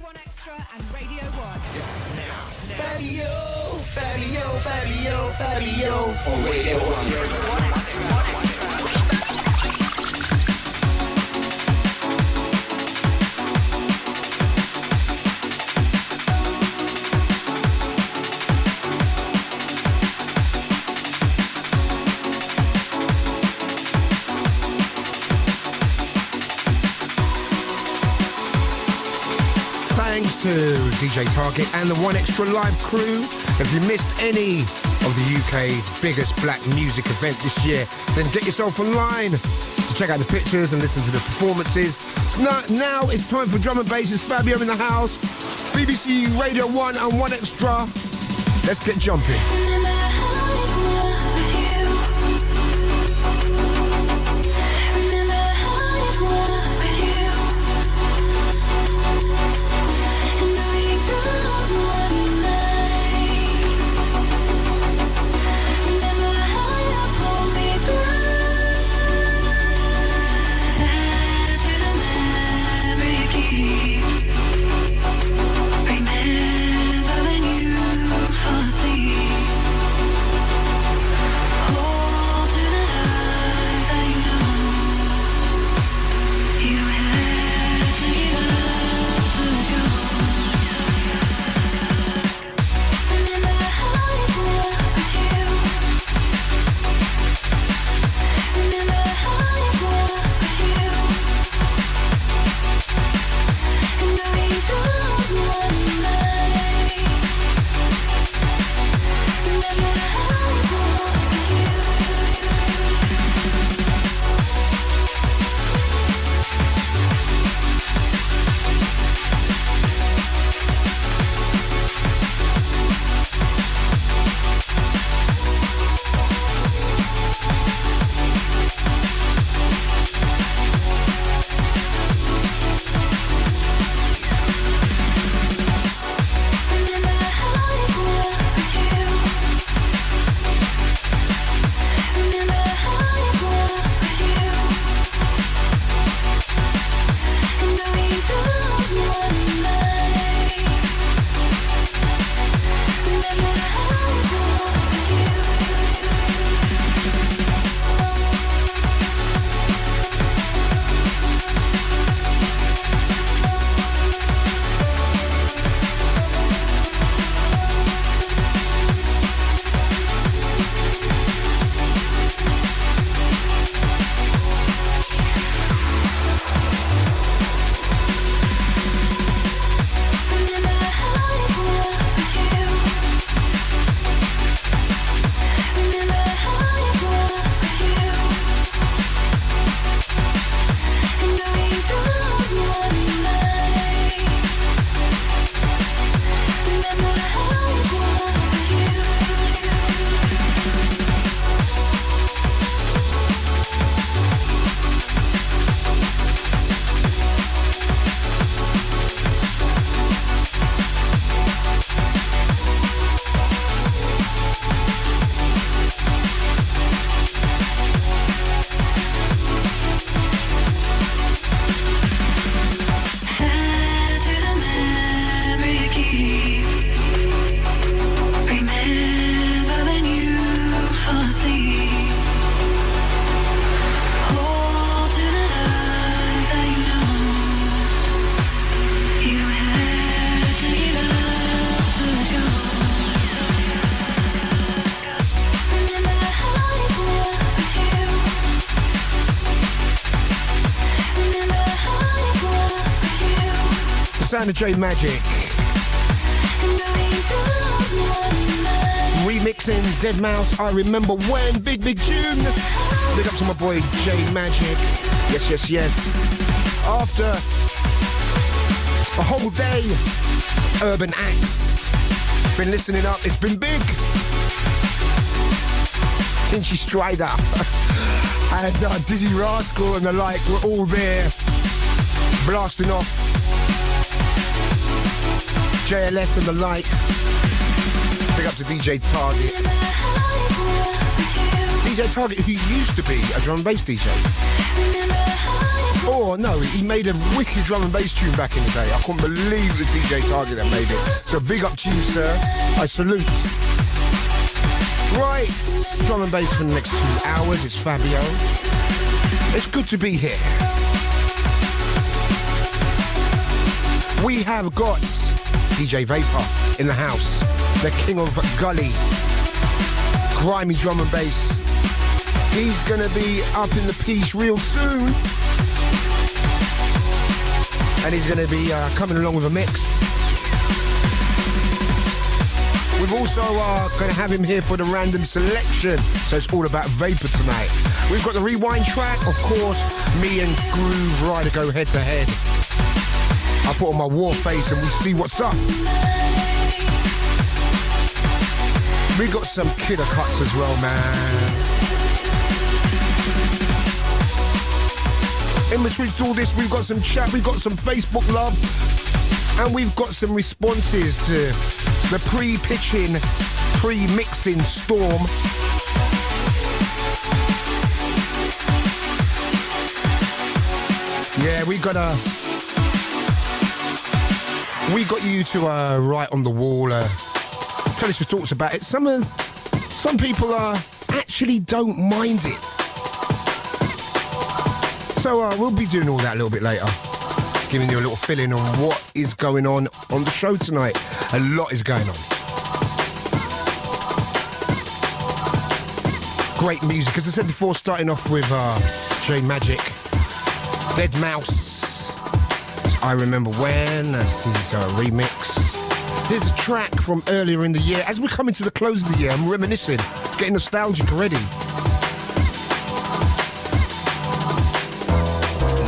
1Extra and Radio 1. Fabio on Radio 1. Thanks to DJ Target and the 1Extra live crew. If you missed any of the UK's biggest black music event this year, then get yourself online to check out the pictures and listen to the performances. So now it's time for drum and bass. It's Fabio in the house. BBC Radio 1 and 1Extra. Let's get jumping. Sound of J Magic remixing Dead Mouse. I remember when. Big tune. Big up to my boy J Magic. Yes. After a whole day of urban acts, been listening up. It's been big. Tinchy Strider and Dizzy Rascal and the like were all there blasting off. JLS and the like. Big up to DJ Target. DJ Target, who used to be a drum and bass DJ. Or no, he made a wicked drum and bass tune back in the day. I couldn't believe the DJ Target that made it. So big up to you, sir. I salute. Right, drum and bass for the next 2 hours. It's Fabio. It's good to be here. We have got DJ Vapour in the house, the king of gully, grimy drum and bass. He's gonna be up in the piece real soon, and he's gonna be coming along with a mix. We've also gonna have him here for the random selection, so it's all about Vapour tonight. We've got the rewind track, of course. Me and Groove Rider go head to head. I put on my war face and we see what's up. We got some killer cuts as well, man. In between all this, we've got some chat, we've got some Facebook love, and we've got some responses to the pre-pitching, pre-mixing storm. Yeah, we got you to write on the wall, tell us your thoughts about it. Some people actually don't mind it. So we'll be doing all that a little bit later, giving you a little fill-in on what is going on the show tonight. A lot is going on. Great music, as I said before, starting off with Jane Magic, Dead Mouse. I Remember When, that's his remix. Here's a track from earlier in the year. As we're coming to the close of the year, I'm reminiscing, getting nostalgic already.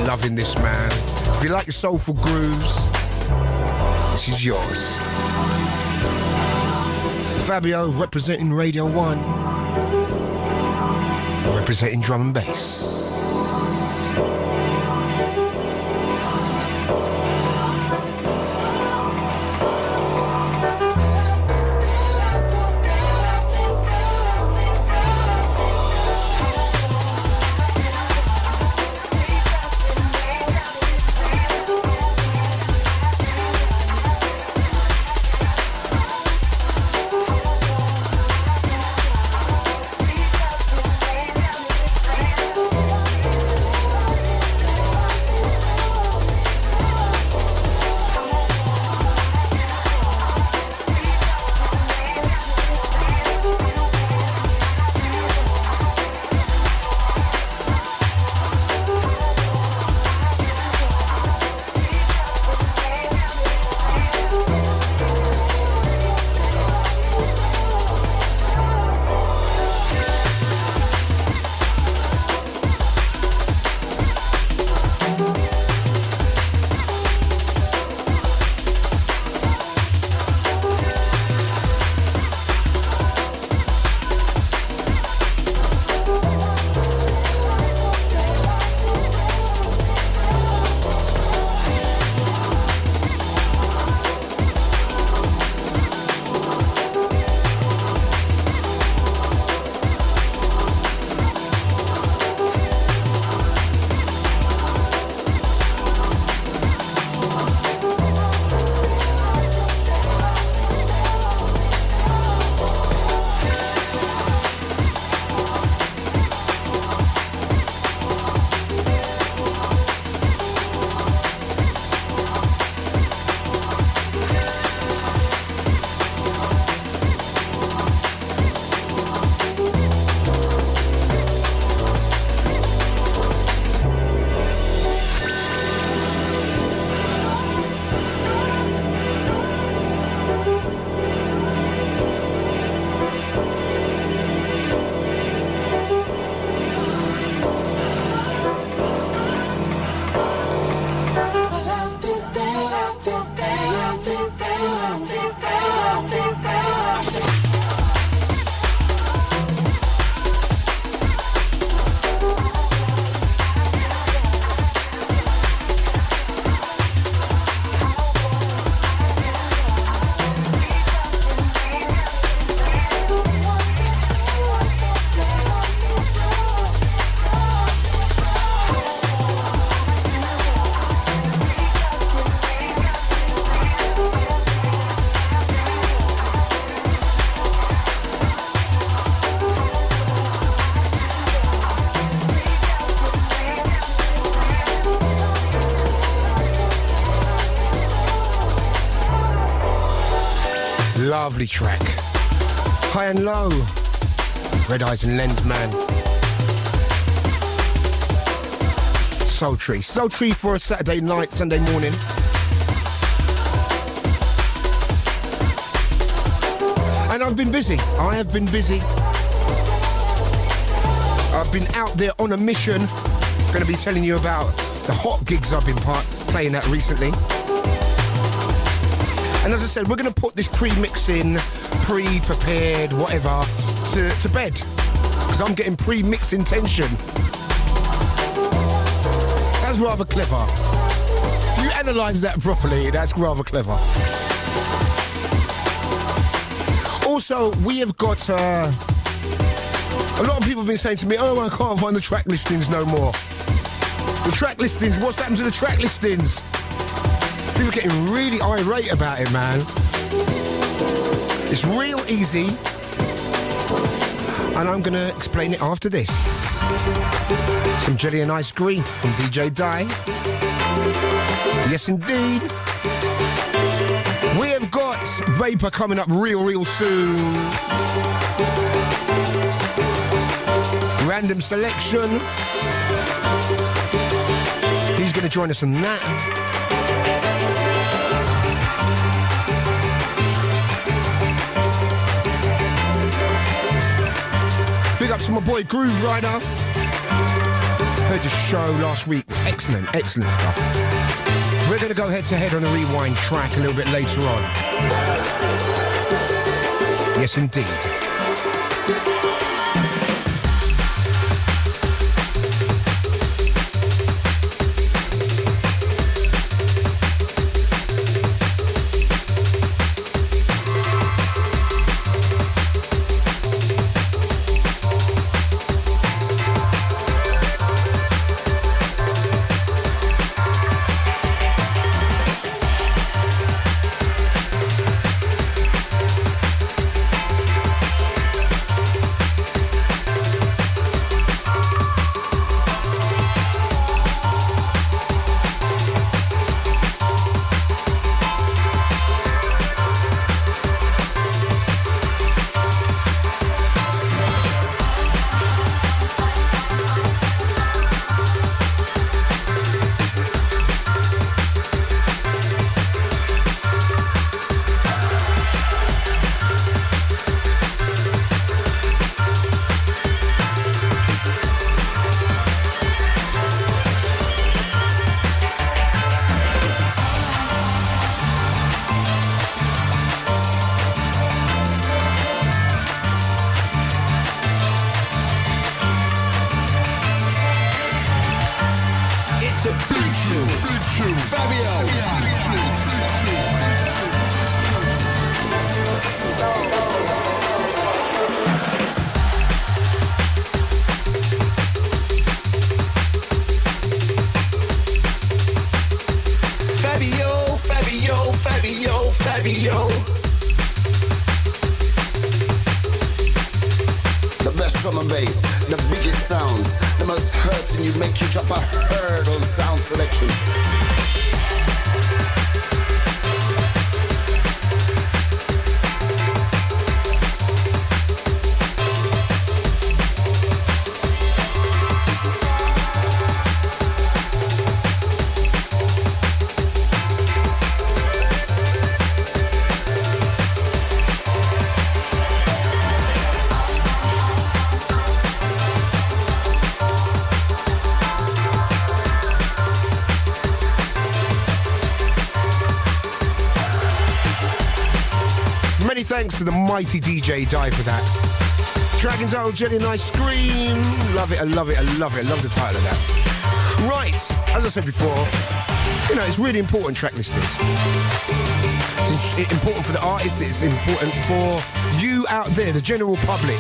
Loving this, man. If you like your soulful grooves, this is yours. Fabio representing Radio 1, representing drum and bass. Lovely track. High and Low. Red Eyes and Lens Man. Sultry. Sultry for a Saturday night, Sunday morning. And I've been busy. I have been busy. I've been out there on a mission. Going to be telling you about the hot gigs I've been playing at recently. And as I said, we're going to put this pre-mixing, pre-prepared, whatever, to bed. Because I'm getting pre-mixing tension. That's rather clever. If you analyse that properly, that's rather clever. Also, we have got... a lot of people have been saying to me, oh, I can't find the track listings no more. The track listings, what's happened to the track listings? People are getting really irate about it, man. It's real easy. And I'm going to explain it after this. Some Jelly and Ice Green from DJ Dye. Yes, indeed. We have got Vapour coming up real soon. Random selection. He's going to join us on that. Big up to my boy Groove Rider. Heard his show last week. Excellent stuff. We're going to go head to head on the Rewind track a little bit later on. Yes, indeed. Fabio. Fabio. The best drum and bass, the biggest sounds, the most hurting you make you drop a herd on sound selection. Thanks to the mighty DJ Dye for that. Dragon's Old Jelly and Ice Cream. Love it, I love it, I love it. I love the title of that. Right, as I said before, you know, it's really important, track listings. It's important for the artists, it's important for you out there, the general public.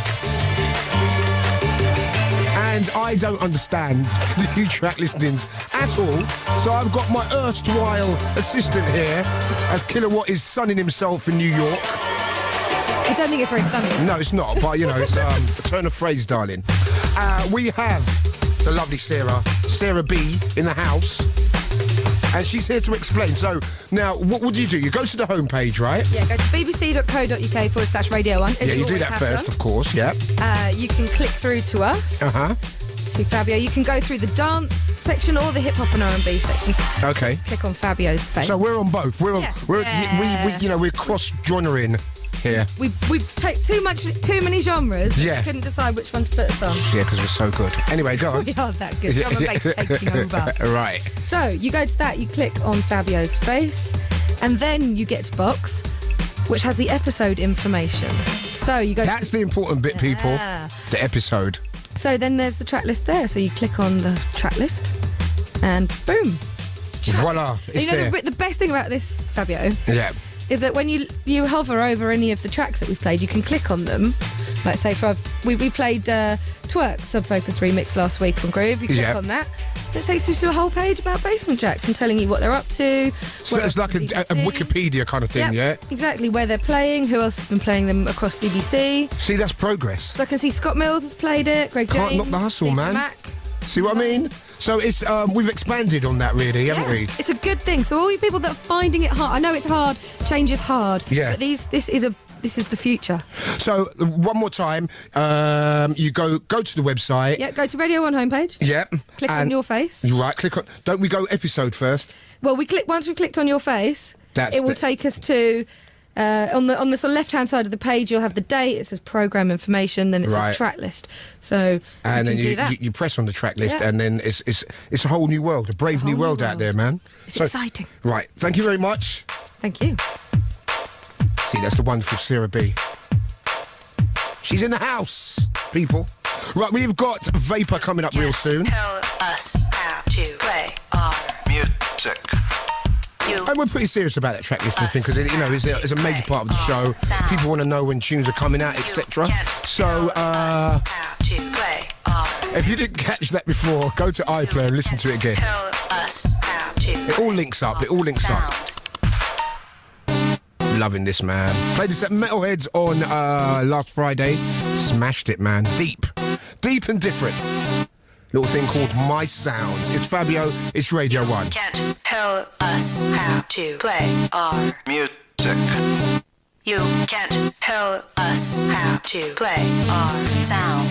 And I don't understand the new track listings at all. So I've got my erstwhile assistant here, as Kilowatt is sunning himself in New York. I don't think it's very sunny. No, it's not, but, you know, it's a turn of phrase, darling. We have the lovely Sarah B in the house. And she's here to explain. So, now, what do? You go to the homepage, right? Yeah, go to bbc.co.uk/Radio 1. Yeah, you do that first, of course, yeah. You can click through to us. Uh-huh. To Fabio. You can go through the dance section or the hip hop and R&B section. Okay. Click on Fabio's face. So we're on both. We're cross-genering here. We've taken too many genres. Yeah. We couldn't decide which one to put us on. Yeah, because we're so good. Anyway, go on. We are that good. Drum and bass taking over. Right. So you go to that, you click on Fabio's face, and then you get to box, which has the episode information. So you go. That's the important bit, people. The episode. So then there's the track list there. So you click on the track list, and boom. Voila, it's there. The best thing about this, Fabio, Yeah. is that when you hover over any of the tracks that we've played, you can click on them. Like, say, we played Twerk Subfocus remix last week on Groove. You click on that. It takes you to a whole page about Basement Jacks and telling you what they're up to. So it's like a Wikipedia kind of thing, yeah? Exactly, where they're playing, who else has been playing them across BBC. See, that's progress. So I can see Scott Mills has played it, Greg James. Can't knock the hustle, Steve man. Mac. See what I mean? So it's we've expanded on that, really, haven't we? It's a good thing. So all you people that are finding it hard, I know it's hard, change is hard, yeah. but this is the future. So one more time, you go to the website. Yeah, go to Radio 1 homepage. Yeah. Click on your face. You're right, click on. Don't we go episode first? Well, once we've clicked on your face, it will take us to on the sort of left-hand side of the page. You'll have the date. It says program information. Then it says track list. So and then do that. you press on the track list, and then it's a whole new world, a brave new world out there, man. It's exciting. Right. Thank you very much. Thank you. See, that's the wonderful Sarah B. She's in the house, people. Right, we've got Vapour coming up real soon. Tell us how to play our music. And we're pretty serious about that track listing thing because it's a major part of the show. People want to know when tunes are coming out, etc. So, if you didn't catch that before, go to iPlayer and listen to it again. It all links up. Loving this, man. Played this at Metalheads on last Friday. Smashed it, man. Deep and different. Little thing called My Sounds. It's Fabio. It's Radio 1. Can't tell us how to play our music. You can't tell us how to play our sound.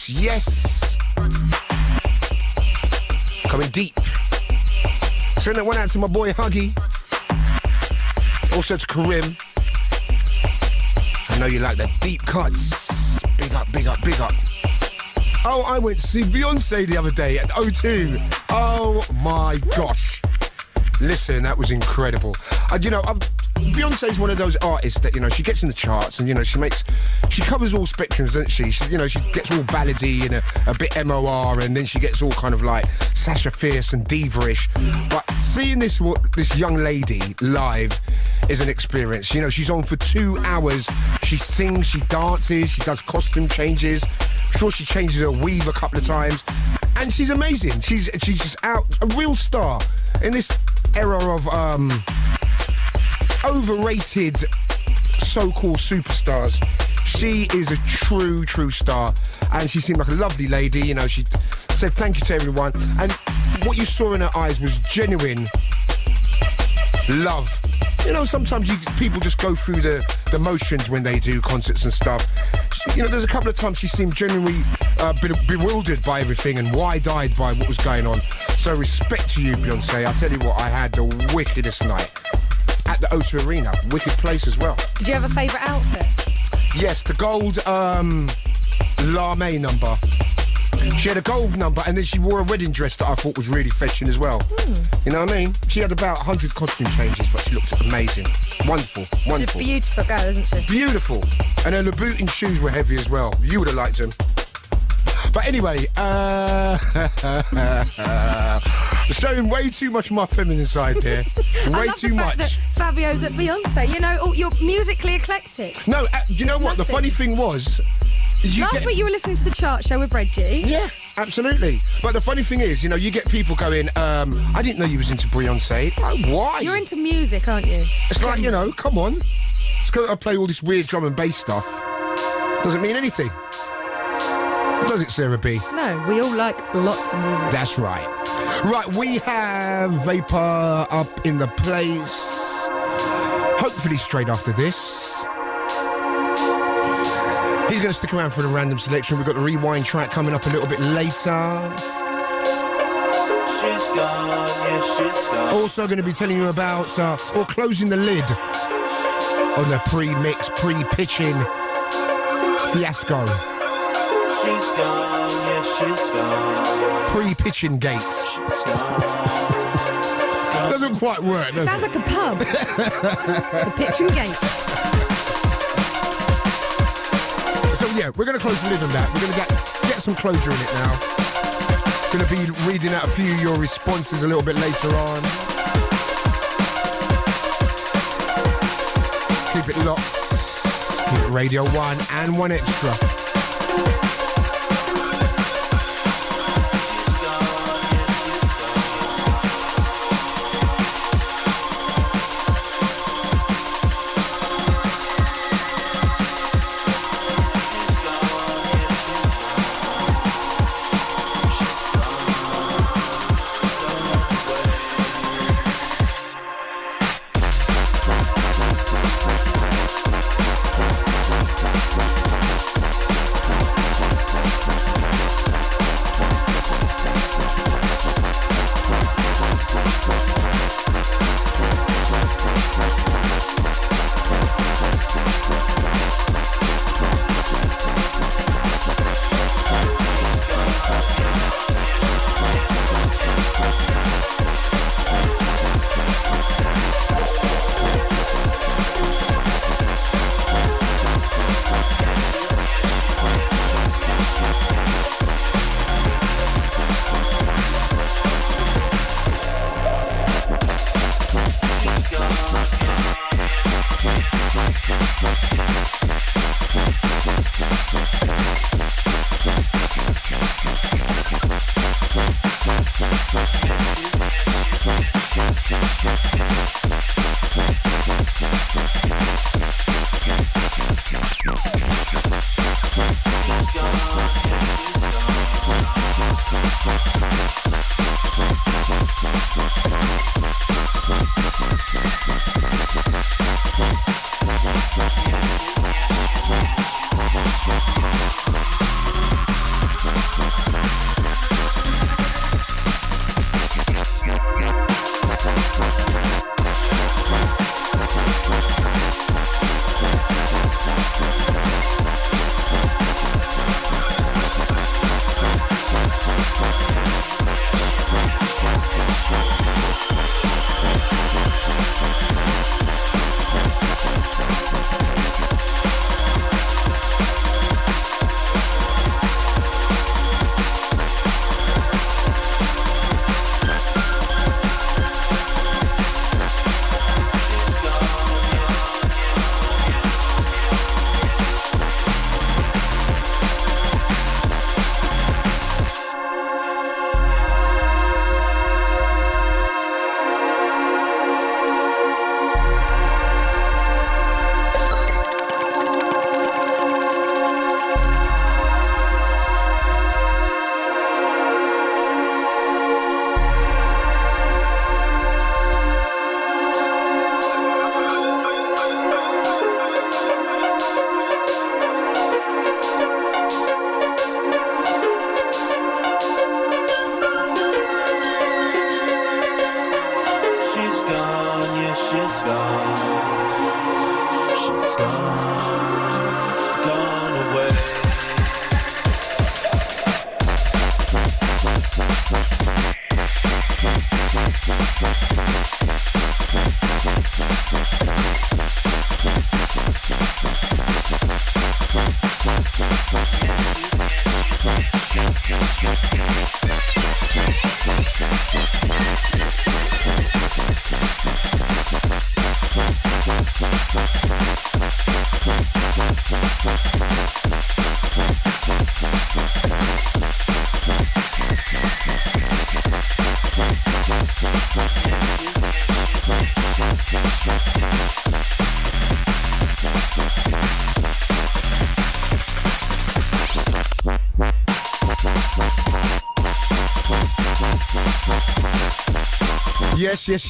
Yes. Coming deep. Send that one out to my boy Huggy. Also to Karim. I know you like the deep cuts. Big up. Oh, I went to see Beyonce the other day at O2. Oh my gosh. Listen, that was incredible. Beyonce's one of those artists that, she gets in the charts and, she covers all spectrums, doesn't she? She gets all ballady and a bit MOR, and then she gets all kind of like Sasha Fierce and diva-ish. But seeing this young lady live is an experience. She's on for 2 hours. She sings, she dances, she does costume changes. I'm sure she changes her weave a couple of times. And she's amazing. She's just out, a real star in this era of overrated so-called superstars. She is a true star, and she seemed like a lovely lady. She said thank you to everyone, and what you saw in her eyes was genuine love. Sometimes people just go through the motions when they do concerts and stuff. There's a couple of times she seemed genuinely bewildered by everything and wide-eyed by what was going on. So respect to you, Beyonce. I tell you what, I had the wickedest night at the O2 Arena. Wicked place as well. Did you have a favourite outfit? Yes, the gold lame number. She had a gold number, and then she wore a wedding dress that I thought was really fetching as well. You know what I mean? She had about 100 costume changes, but she looked amazing. Wonderful. She's a beautiful girl, isn't she? Beautiful. And her Louboutin shoes were heavy as well. You would have liked them. But anyway, showing way too much of my feminine side there. Way too much. That Fabio's at Beyonce. You're musically eclectic. No, you know what? Nothing. The funny thing was... Last week you were listening to the chart show with Reggie. Yeah, absolutely. But the funny thing is, you get people going, I didn't know you was into Beyonce. Like, why? You're into music, aren't you? It's like, come on. It's because I play all this weird drum and bass stuff. Doesn't mean anything. Does it, Sarah B? No, we all like lots of music. That's right. Right, we have Vapour up in the place. Hopefully straight after this. He's going to stick around for the random selection. We've got the rewind track coming up a little bit later. She's gone, yeah, she's gone. Also going to be telling you about, or closing the lid on the pre-mix, pre-pitching fiasco. She's gone, yeah, she's gone. Pre-pitching gate. Doesn't quite work, does it? Sounds like a pub. The pitching gate. So yeah, we're going to close the lid on that. We're going to get some closure in it now. Going to be reading out a few of your responses a little bit later on. Keep it locked. Keep it Radio 1 and 1 Extra.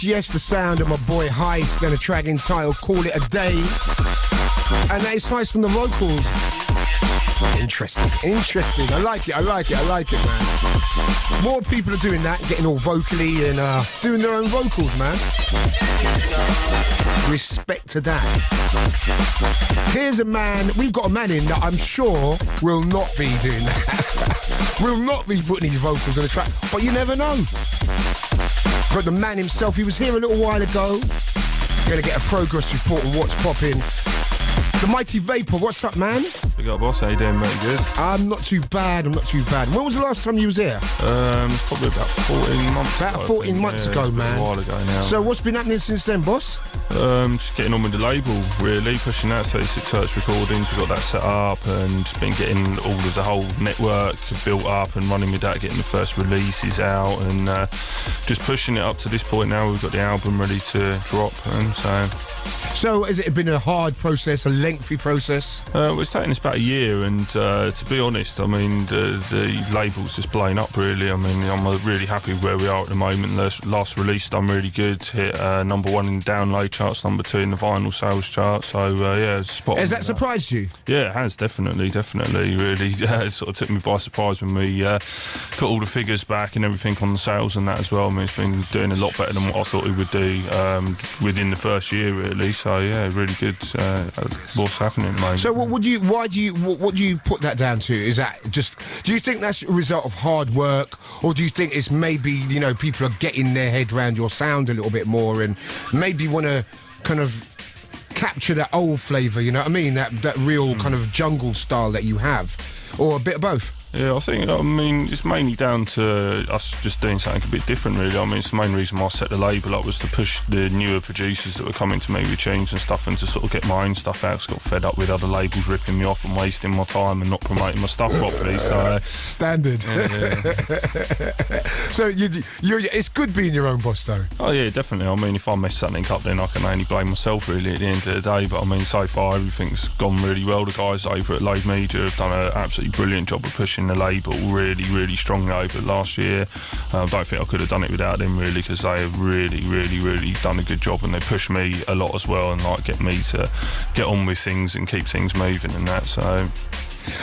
Yes, the sound of my boy Heist and a track entitled Call It A Day. And that is Heist from the vocals. Interesting. I like it, man. More people are doing that, getting all vocally and doing their own vocals, man. Respect to that. Here's a man, we've got a man in that I'm sure will not be doing that. Will not be putting his vocals on a track, but you never know. But the man himself, he was here a little while ago. You're going to get a progress report on what's popping. The mighty Vapour, what's up, man? Big up, boss. How you doing, mate? Good? I'm not too bad. When was the last time you was here? It's probably about 14 months ago. About 14 months ago, man. A while ago now. So what's been happening since then, boss? Just getting on with the label, really. Pushing that 36 Hertz recordings. We've got that set up and just been getting all of the whole network built up and running with that, getting the first releases out and just pushing it up to this point now. We've got the album ready to drop and So has it been a hard process, a lengthy process? It's taken us about a year, and to be honest, I mean, the label's just blown up, really. I mean, I'm really happy where we are at the moment. Last release done really good, hit number 1 in the download charts, number 2 in the vinyl sales chart, so yeah, it's spot on. Has that surprised you? Yeah, it has, definitely, really. It sort of took me by surprise when we got all the figures back and everything on the sales and that as well. I mean, it's been doing a lot better than what I thought it would do within the first year, really. So yeah, really good. What's happening at the moment? So what do you put that down to? Is that just? Do you think that's a result of hard work, or do you think it's maybe people are getting their head around your sound a little bit more and maybe want to kind of capture that old flavour? You know what I mean? That real kind of jungle style that you have, or a bit of both. Yeah, I mean, it's mainly down to us just doing something a bit different, really. I mean, it's the main reason why I set the label up was to push the newer producers that were coming to me with tunes and stuff and to sort of get my own stuff out. I just got fed up with other labels ripping me off and wasting my time and not promoting my stuff properly, so... Standard. Yeah. So it's good being your own boss, though? Oh, yeah, definitely. I mean, if I mess something up, then I can only blame myself, really, at the end of the day. But, I mean, so far, everything's gone really well. The guys over at Load Media have done an absolutely brilliant job of pushing the label really strongly over last year. I don't think I could have done it without them, really, because they have really done a good job, and they push me a lot as well and like get me to get on with things and keep things moving and that. So.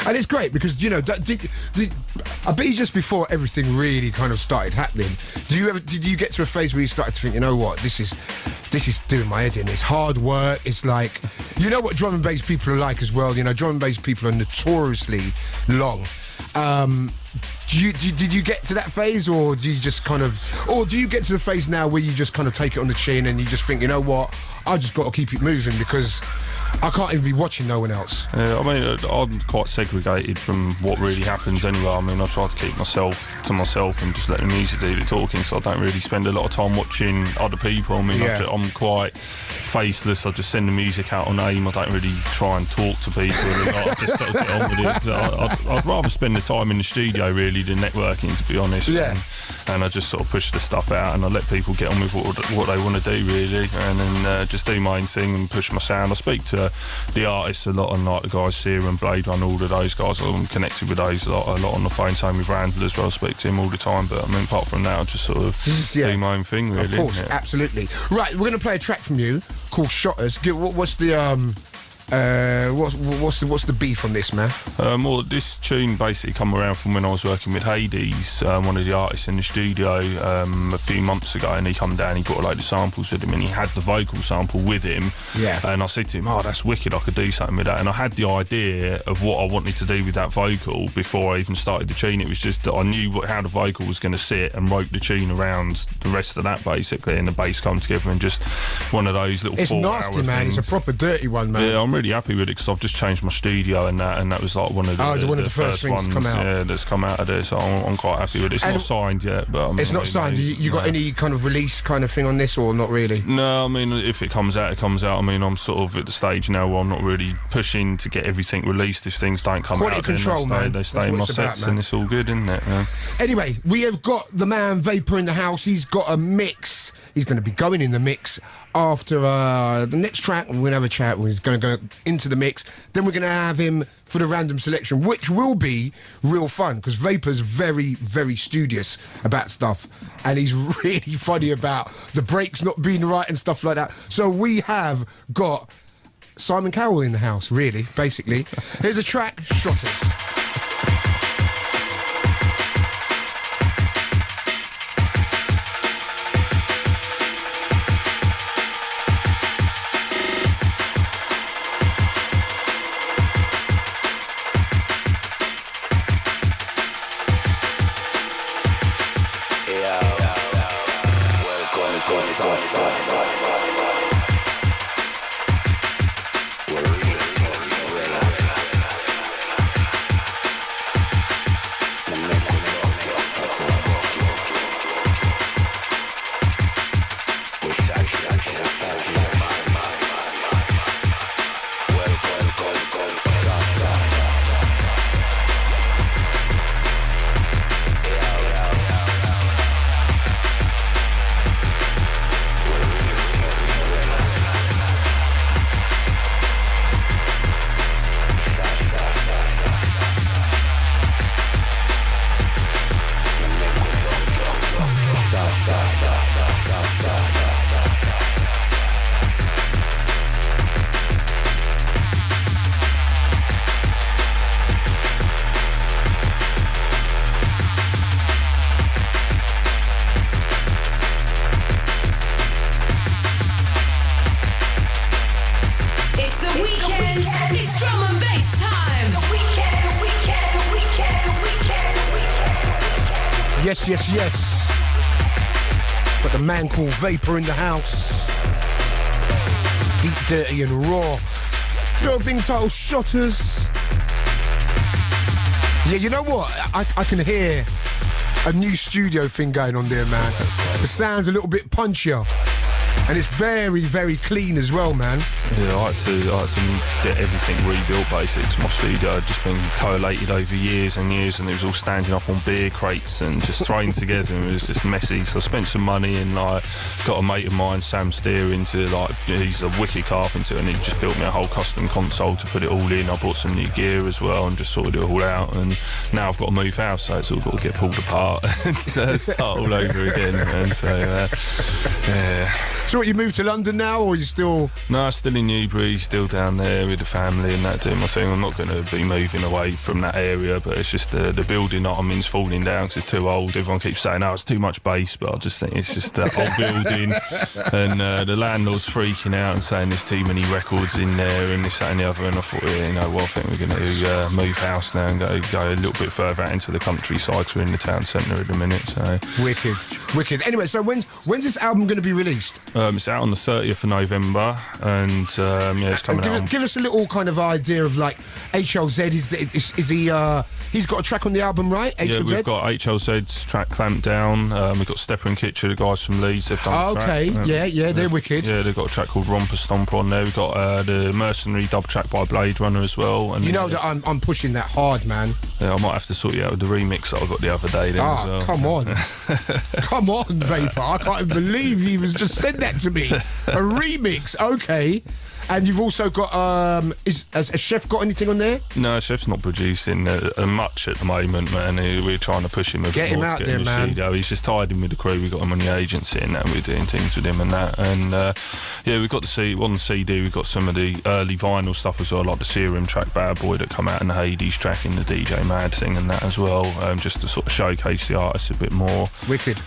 And it's great because, I bet you just before everything really kind of started happening, did you get to a phase where you started to think, you know what, this is doing my head in, it's hard work, it's like, you know what drum and bass people are like as well, drum and bass people are notoriously long. Did you get to that phase, or do you just kind of, or do you get to the phase now where you just kind of take it on the chin and you just think, you know what, I just got to keep it moving because I can't even be watching no one else? I mean, I'm quite segregated from what really happens anyway. I mean, I try to keep myself to myself and just let the music do the talking, so I don't really spend a lot of time watching other people. I mean, yeah. I'm quite faceless. I just send the music out on AIM. I don't really try and talk to people. I just sort of get on with it. I'd rather spend the time in the studio, really, than networking, to be honest. Yeah. And I just sort of push the stuff out and I let people get on with what they want to do, really, and then just do my own thing and push my sound. I speak to the artists a lot, and like the guys Sear and Blade Run, all of those guys, I'm connected with those a lot on the phone. Same with Randall as well, I speak to him all the time, but I mean, apart from that, I just sort of do my own thing, really. Of course, absolutely. Right, we're going to play a track from you called Shotters. What's the what's the beef on this, man? Well, this tune basically come around from when I was working with Hades, one of the artists in the studio, a few months ago, and he come down, he brought a load of samples with him, and he had the vocal sample with him. Yeah. And I said to him, oh, that's wicked, I could do something with that. And I had the idea of what I wanted to do with that vocal before I even started the tune. It was just that I knew how the vocal was going to sit and wrote the tune around the rest of that, basically, and the bass come together, and just one of those little 4 hour nasty, man. things. It's a proper dirty one, man. Yeah, I'm really happy with it because I've just changed my studio and that was like one of the first things ones come out. that's come out of there. So I'm quite happy with it. It's not signed yet, but it's not signed. You got any kind of release kind of thing on this, or not really? No, I mean, if it comes out, it comes out. I mean, I'm sort of at the stage now where I'm not really pushing to get everything released. If things don't come Quality out, control, man. They stay in my sets, and it's all good, isn't it? Yeah. Anyway, we have got the man Vapour in the house. He's got a mix. He's going to be going in the mix after the next track. We're going to have a chat. He's going to go into the mix. Then we're going to have him for the random selection, which will be real fun because Vapour's very, very studious about stuff. And he's really funny about the breaks not being right and stuff like that. So we have got Simon Cowell in the house, really, basically. Here's a track, Shotters. Yes. Got the man called Vapour in the house. Deep, dirty and raw. Little thing titled Shotters. Yeah, you know what? I can hear a new studio thing going on there, man. The sound's a little bit punchier. And it's very, very clean as well, man. Yeah, I like to get everything rebuilt, basically, because my studio had just been collated over years and years, and it was all standing up on beer crates and just thrown together, and it was just messy. So I spent some money and got a mate of mine, Sam Steer, he's a wicked carpenter, and he just built me a whole custom console to put it all in. I bought some new gear as well and just sorted it all out, and now I've got to move house, so it's all got to get pulled apart and start all over again. And so, yeah. So what, you moved to London now, or are you still... No, still in Newbury, still down there with the family and that, doing my thing. I'm not going to be moving away from that area, but it's just the building that I'm in's falling down because it's too old. Everyone keeps saying, it's too much bass, but I just think it's just that old building, and the landlord's freaking out and saying there's too many records in there and this, that and the other, and I thought, I think we're going to move house now and go a little bit further out into the countryside because we're in the town centre at the minute. So Wicked. Anyway, so when's this album going to be released? It's out on the 30th of November, and it's coming out. Give us a little kind of idea of like HLZ. Is he? He's got a track on the album, right? HLZ? Yeah, we've got HLZ's track Clamped Down. We've got Stepper and Kitcher, the guys from Leeds. They've done a track. Yeah, they're wicked. Yeah, they've got a track called Romper Stomper on there. We've got the Mercenary dub track by Blade Runner as well. And that I'm pushing that hard, man. Yeah, I might have to sort you out with the remix that I got the other day then as well. Come on. Come on, Vapour. I can't even believe he was just said that to me. A remix, okay. And you've also got, has Chef got anything on there? No, Chef's not producing much at the moment, man. We're trying to push him a bit more to get him there, man. He's just tied in with the crew. We've got him on the agency and that, we're doing things with him and that. And we've got on the CD, we've got some of the early vinyl stuff as well, like the Serum track Bad Boy that come out, and the Hades track in the DJ Mad thing and that as well, just to sort of showcase the artists a bit more. Wicked,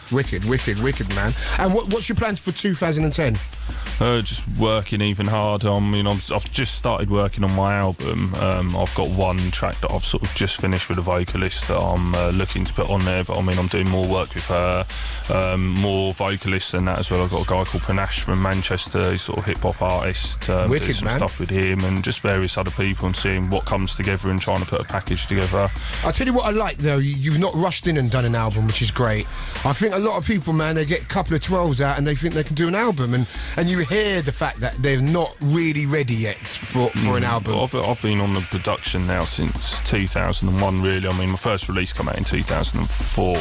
man. And what's your plans for 2010? Just working even harder. I mean, I've just started working on my album. I've got one track that I've sort of just finished with a vocalist that I'm looking to put on there, but I mean, I'm doing more work with her, more vocalists than that as well. I've got a guy called Panache from Manchester, he's sort of hip-hop artist. Wicked, do some man. stuff with him and just various other people and seeing what comes together and trying to put a package together. I'll tell you what I like, though. You've not rushed in and done an album, which is great. I think a lot of people, man, they get a couple of 12s out and they think they can do an album, and you hear the fact that they're not really ready yet for an album. I've been on the production now since 2001, really. I mean, my first release came out in 2004,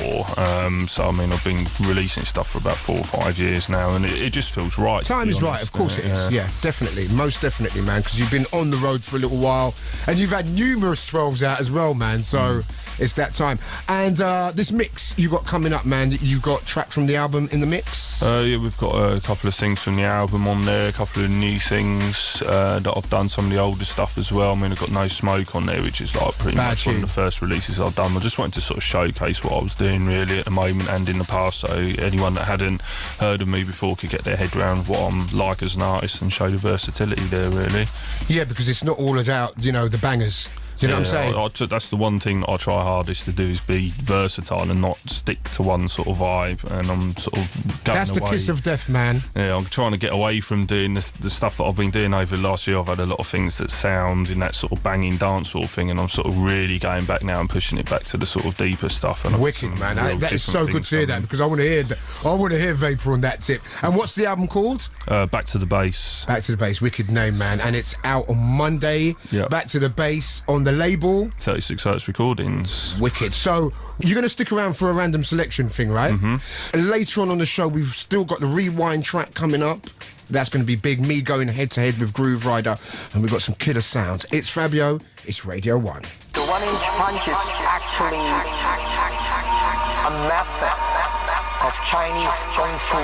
so I mean, I've been releasing stuff for about 4 or 5 years now, and it just feels right. Time is right, of course it is. Yeah, definitely, most definitely, man, because you've been on the road for a little while, and you've had numerous 12s out as well, man, so it's that time. And this mix you got coming up, man, you got track from the album in the mix? Yeah, we've got a couple of things from the album on there, a couple of new things that I've done, some of the older stuff as well. I mean, I've got No Smoke on there, which is like pretty much one of the first releases I've done. I just wanted to sort of showcase what I was doing really at the moment and in the past, so anyone that hadn't heard of me before could get their head around what I'm like as an artist and show the versatility there, really. Yeah, because it's not all about, the bangers. Do you know what I'm saying? That's the one thing that I try hardest to do, is be versatile and not stick to one sort of vibe. And I'm sort of going That's the away. kiss of death, man. Yeah, I'm trying to get away from doing the stuff that I've been doing over the last year. I've had a lot of things that sound in that sort of banging dancehall thing, and I'm sort of really going back now and pushing it back to the sort of deeper stuff. And wicked, man. That is so good to hear that, because I want to hear Vapour on that tip. And what's the album called? Back to the Bass. Back to the Bass, wicked name, man. And it's out on Monday. Yep. Back to the Bass on the label 36 Hertz Recordings. Wicked. So you're going to stick around for a random selection thing, right? Mm-hmm. Later on the show, we've still got the Rewind track coming up. That's going to be big. Me going head to head with Groove Rider, and we've got some killer sounds. It's Fabio. It's Radio 1. The 1-inch punch is actually a method of Chinese kung fu,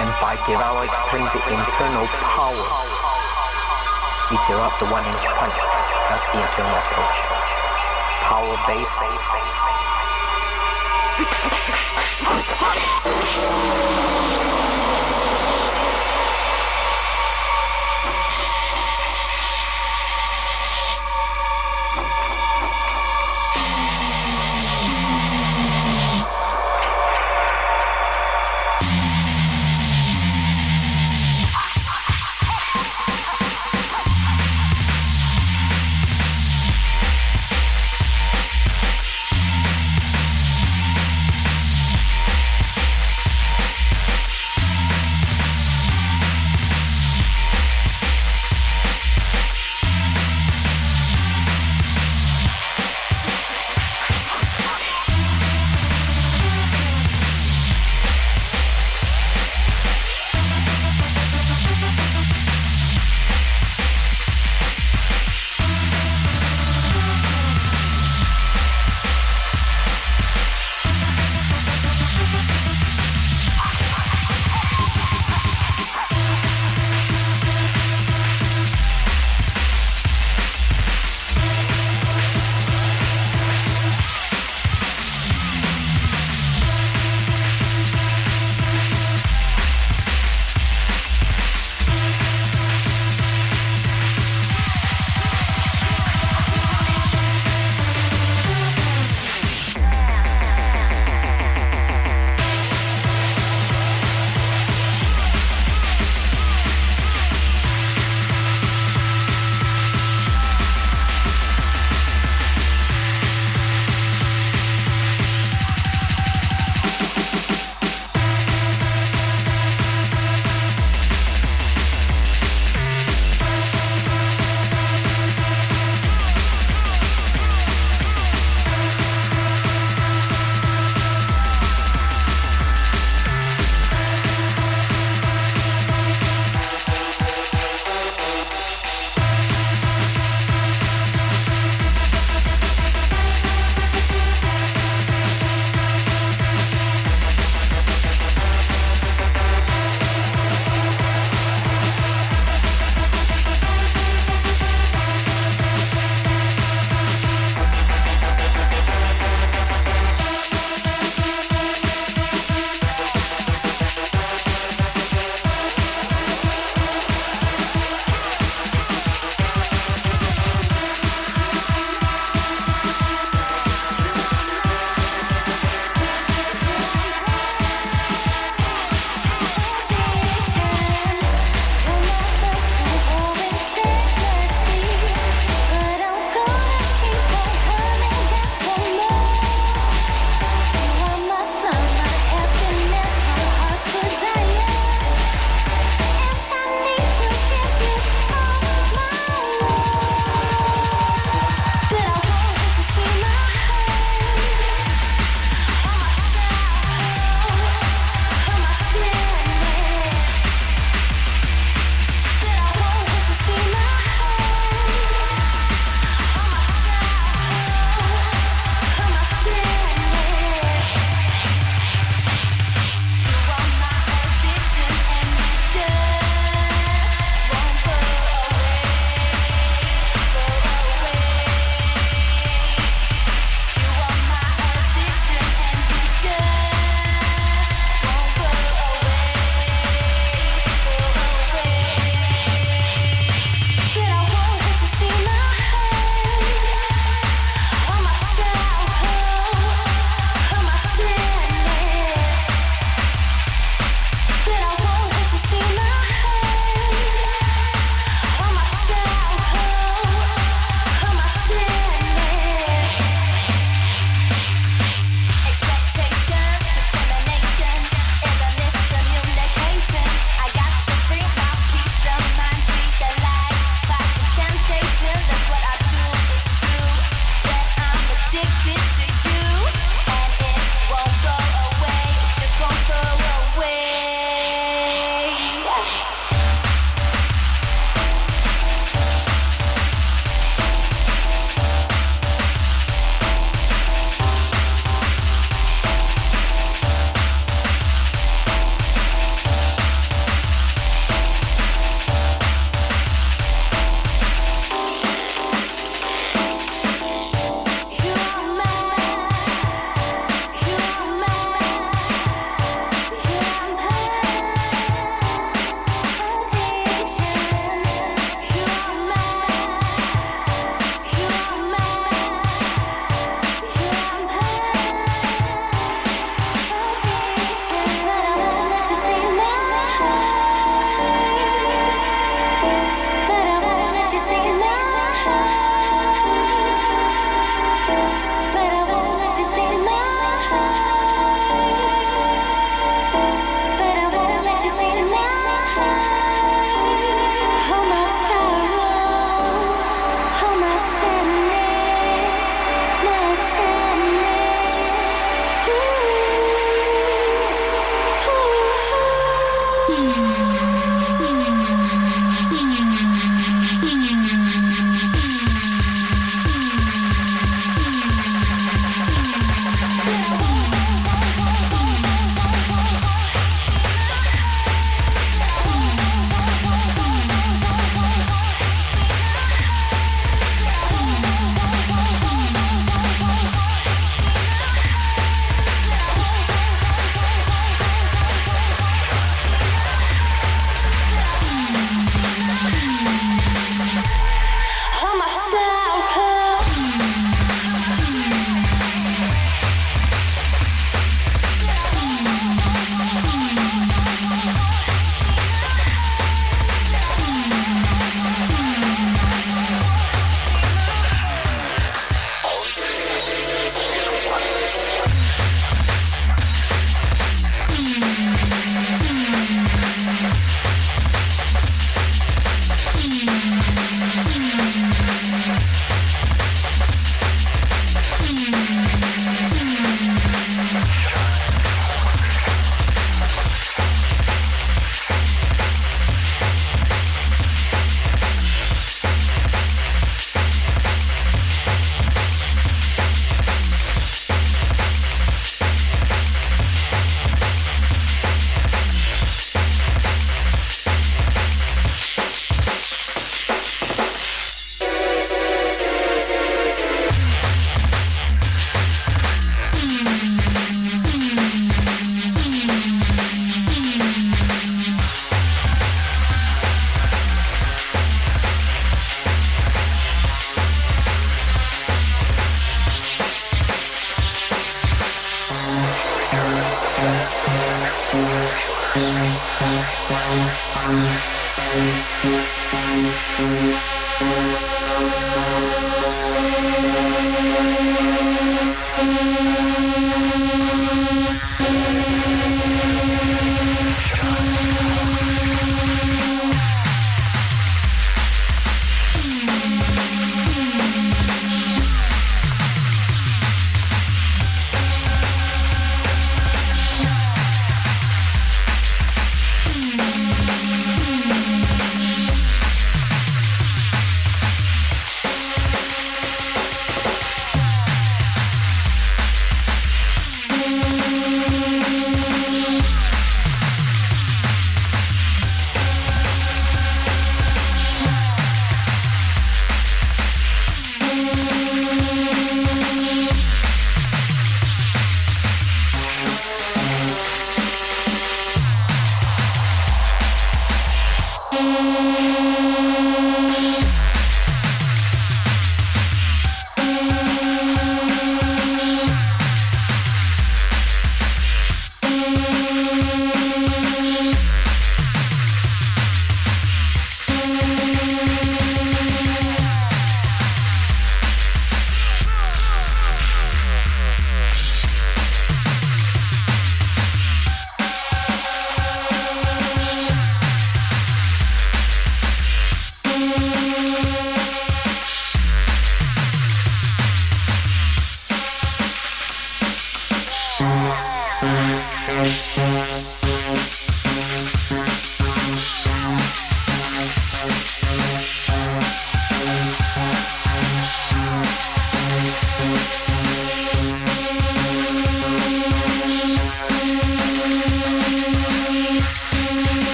and by developing the internal power, we develop the 1-inch punch. That's the internal approach. Power base.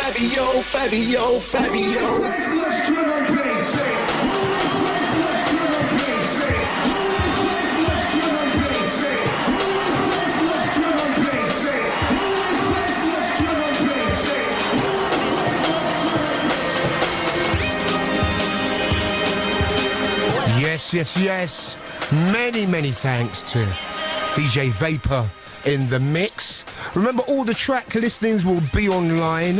Fabio, Fabio, Fabio. Let's drum and bass, say it. Yes. Many thanks to DJ Vapour in the mix. Remember, all the track listings will be online.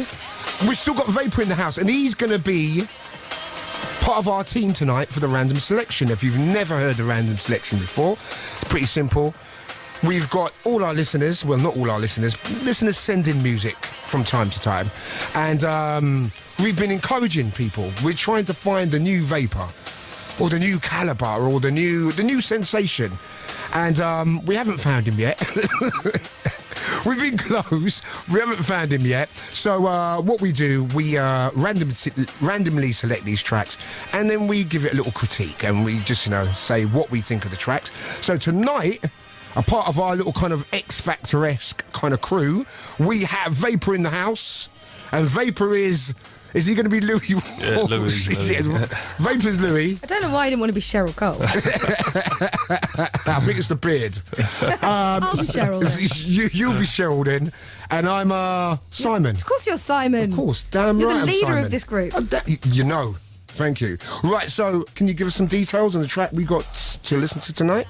We've still got Vapour in the house, and he's going to be part of our team tonight for the random selection. If you've never heard the random selection before, it's pretty simple. We've got all our listeners, well, not all our listeners send in music from time to time. And we've been encouraging people. We're trying to find the new Vapour, or the new caliber, or the new sensation. And we haven't found him yet. We've been close. We haven't found him yet. So what we do, we randomly select these tracks, and then we give it a little critique, and we just, say what we think of the tracks. So tonight, a part of our little kind of X Factor-esque kind of crew, we have Vapour in the house, and Vapour is he going to be Louis Walsh? Yeah, Louis. Vapour's Louis. I don't know why I didn't want to be Cheryl Cole. I think it's the beard. I'll be Cheryl then. You'll be Cheryl then, and I'm Simon. Of course you're Simon. Of course, damn you're right. You're the leader Simon. of this group. Thank you. Right, so can you give us some details on the track we got to listen to tonight?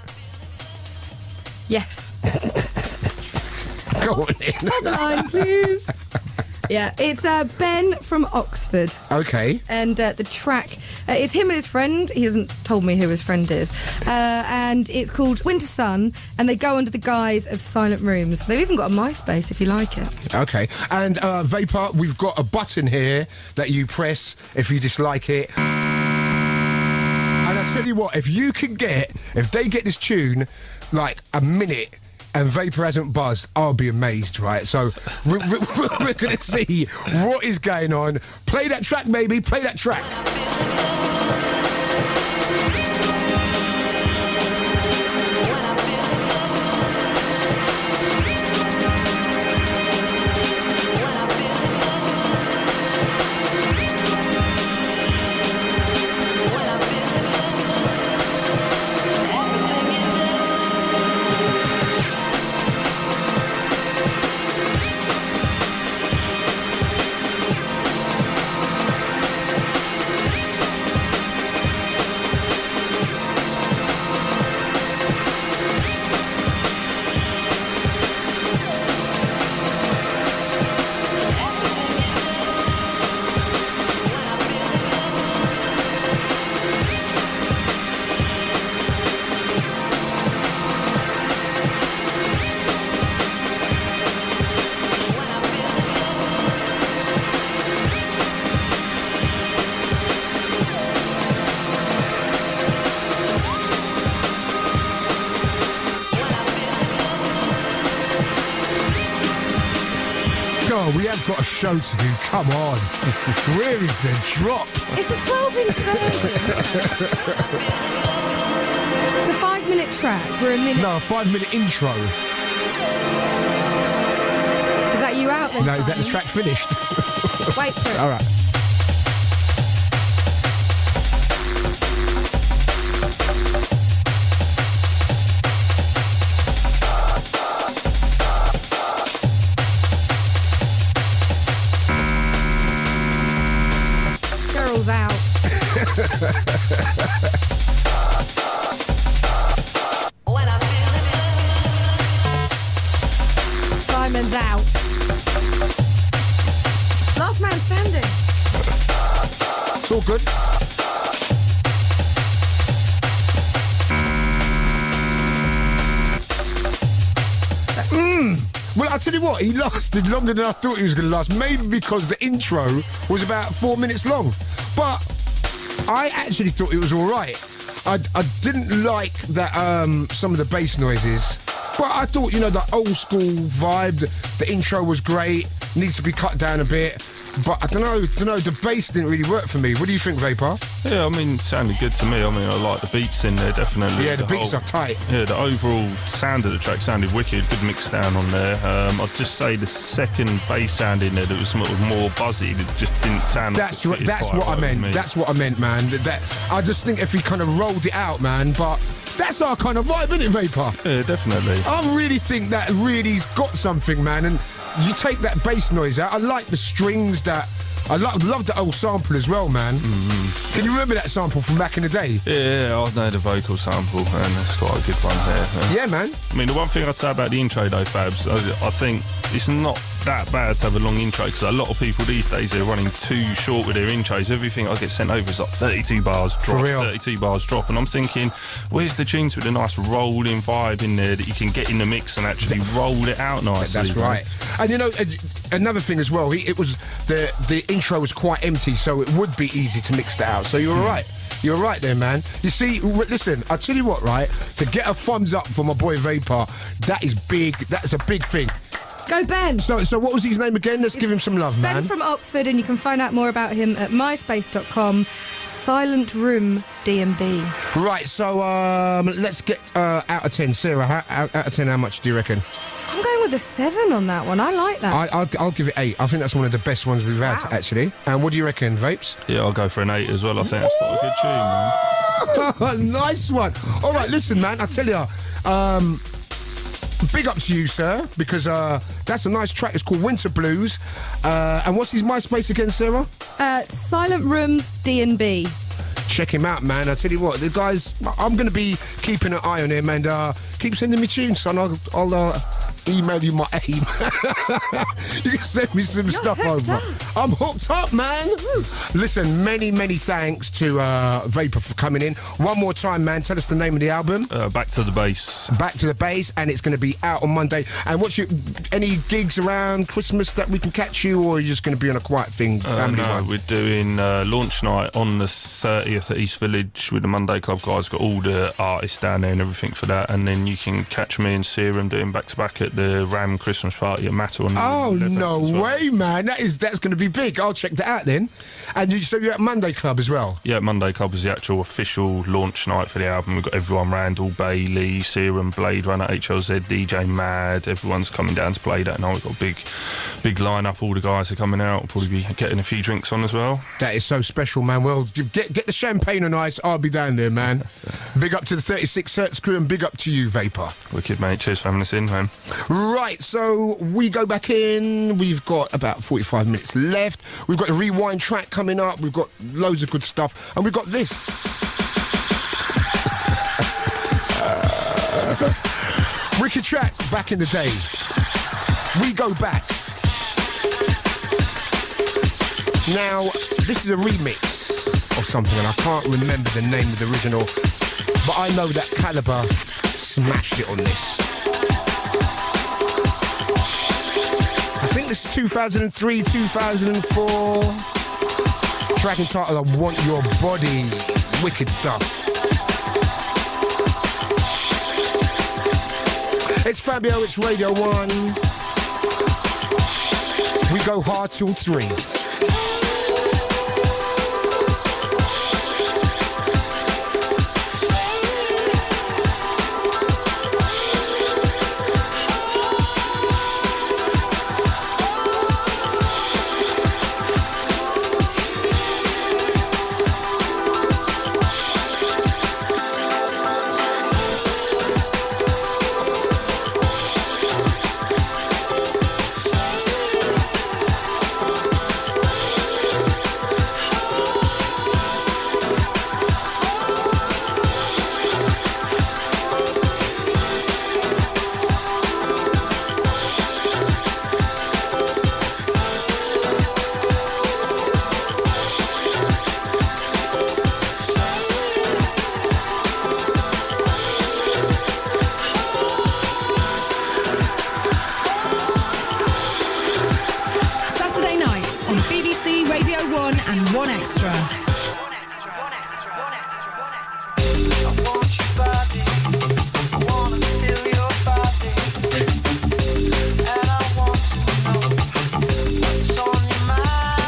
Yes. Go on in. Hold the line, please. Yeah, it's Ben from Oxford. Okay. And the track, it's him and his friend. He hasn't told me who his friend is. And it's called Winter Sun, and they go under the guise of Silent Rooms. They've even got a MySpace if you like it. Okay. And Vapour, we've got a button here that you press if you dislike it. And I tell you what, if they get this tune like a minute and Vapour hasn't buzzed, I'll be amazed, right? So we're going to see what is going on. Play that track, baby. Play that track. We have got a show to do, come on. Where is the drop? It's a 12-inch version. It's a 5-minute track. We're a minute. No, a 5-minute intro. Is that you out then? No, is that the track finished? Wait for it. All right. Out. Simon's out. Last man standing. It's all good. Well, I'll tell you what, he lasted longer than I thought he was going to last. Maybe because the intro was about 4 minutes long. But I actually thought it was all right. I didn't like that some of the bass noises. But I thought, the old school vibe, the intro was great, needs to be cut down a bit. but I don't know, the bass didn't really work for me. What do you think, Vapour? Yeah, I mean, it sounded good to me. I mean, I like the beats in there, definitely. Yeah, the beats are tight. Yeah, the overall sound of the track sounded wicked. Good mix down on there. I'd just say the second bass sound in there that was more buzzy, that just didn't sound. That's what I meant. That's what I meant, man. That I just think if we kind of rolled it out, man, but. That's our kind of vibe, isn't it, Vapour? Yeah, definitely. I really think that really's got something, man. And you take that bass noise out. I like the strings that... I love the old sample as well, man. Mm-hmm. Can you remember that sample from back in the day? Yeah, I know the vocal sample, and that's quite a good one there. Yeah, man. I mean, the one thing I'd say about the intro, though, Fabs, I think it's not that bad to have a long intro, because a lot of people these days are running too short with their intros. Everything I get sent over is like 32 bars drop, 32 bars drop, and I'm thinking, where's the tunes with a nice rolling vibe in there that you can get in the mix and actually roll it out nicely? That's right. And you know, another thing as well, it was the intro was quite empty, so it would be easy to mix that out. So you're right. You're right there, man. You see, listen, I tell you what, right? To get a thumbs up for my boy Vapour, that is big. That's a big thing. Go Ben. So what was his name again? Let's give him some love, man. Ben from Oxford, and you can find out more about him at myspace.com, Silent Room DMB. Right, so let's get out of 10. Sarah, out of 10, how much do you reckon? I'm going with a 7 on that one. I like that. I'll give it 8. I think that's one of the best ones we've had, actually. And what do you reckon, Vapes? Yeah, I'll go for an 8 as well. I think that's quite a good tune, man. Nice one. All right, listen, man, I tell you, big up to you, sir, because that's a nice track. It's called Winter Blues. And what's his MySpace again, Sarah? Silent Rooms DNB. Check him out, man. I tell you what, the guys, I'm going to be keeping an eye on him, and keep sending me tunes, son. I'll email you my aim. You can send me some stuff over. I'm hooked up, man. Woo. Listen, many thanks to Vapour for coming in. One more time, man, tell us the name of the album. Back to the Bass. Back to the Bass, and it's going to be out on Monday. And any gigs around Christmas that we can catch you, or are you just going to be on a quiet thing, family one? We're doing launch night on the 30th at East Village with the Monday Club guys. Got all the artists down there and everything for that, and then you can catch me and Serum doing back-to-back at the Ram Christmas party at Matter on. Oh, no way, man. That's going to be big. I'll check that out then. And so you're at Monday Club as well? Yeah, Monday Club is the actual official launch night for the album. We've got everyone, Randall, Bailey, Serum, Blade Runner, HLZ, DJ Mad. Everyone's coming down to play that night. We've got a big line-up. All the guys are coming out. We'll probably be getting a few drinks on as well. That is so special, man. Well, get the champagne on ice. I'll be down there, man. Big up to the 36 Hertz crew, and big up to you, Vapour. Wicked, mate. Cheers for having us in, man. Right, so we go back in. We've got about 45 minutes left. We've got a rewind track coming up. We've got loads of good stuff. And we've got this. Wicked track back in the day. We go back. Now, this is a remix of something, and I can't remember the name of the original, but I know that Calibre smashed it on this. I think this is 2003, 2004. Track entitled I Want Your Body. Wicked stuff. It's Fabio, it's Radio 1. We go hard till 3. What's on your mind?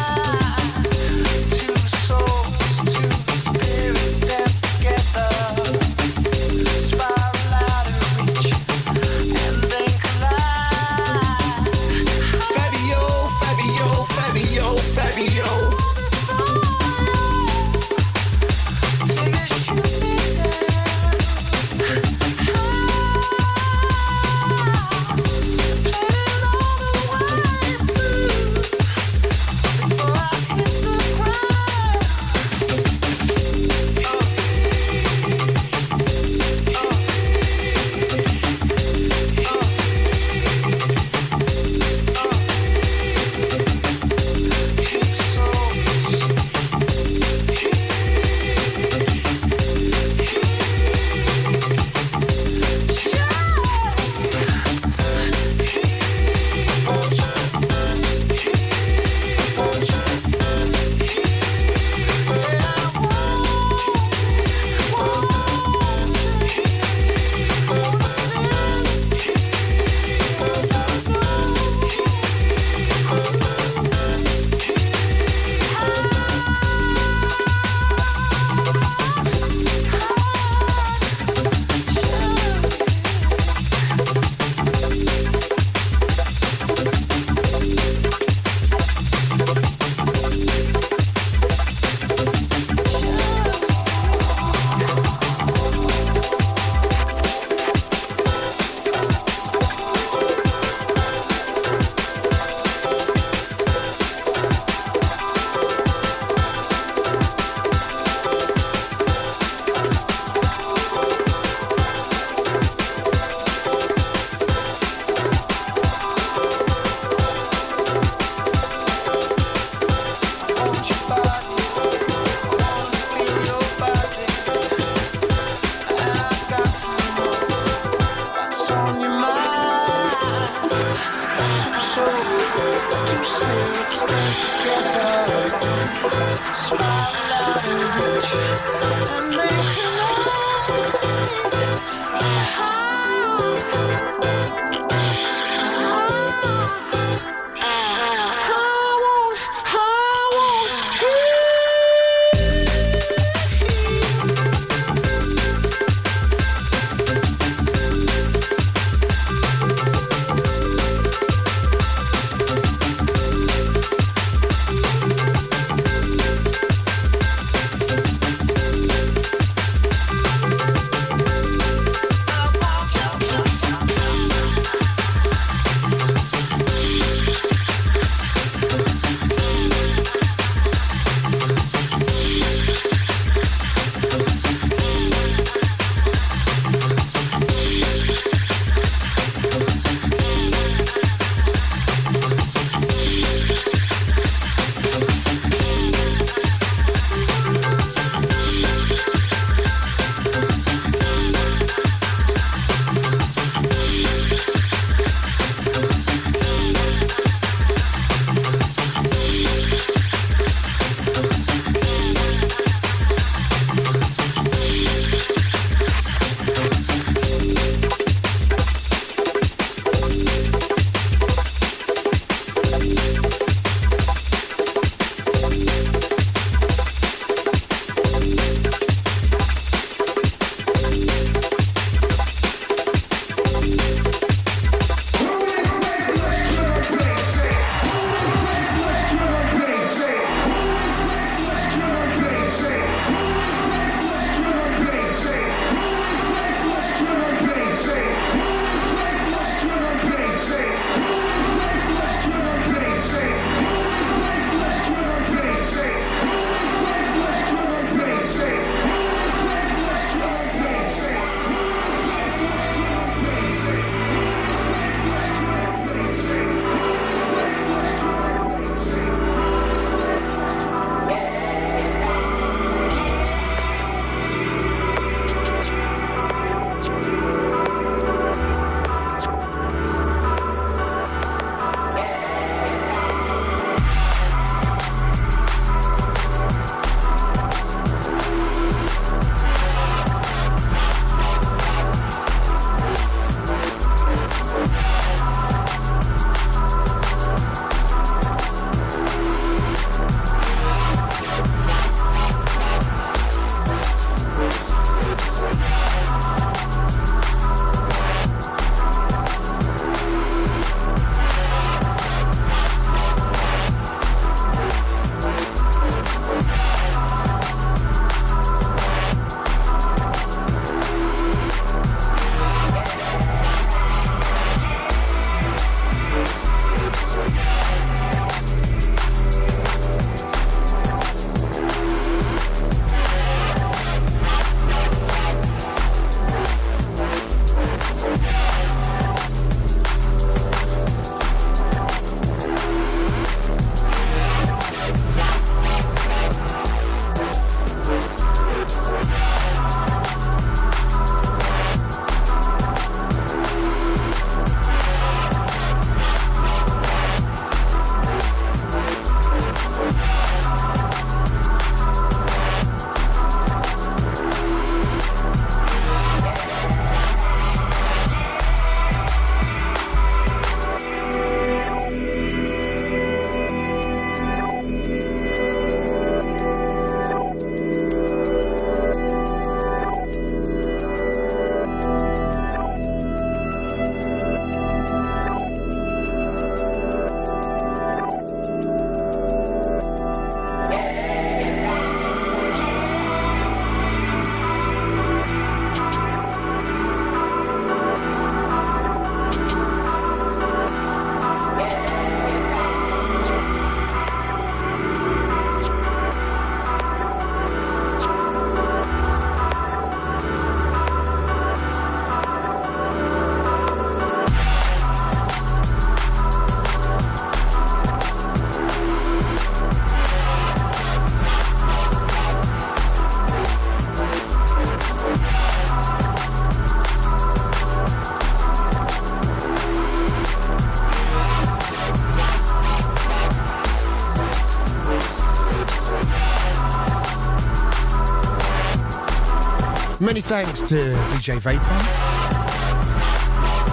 Many thanks to DJ Vapour.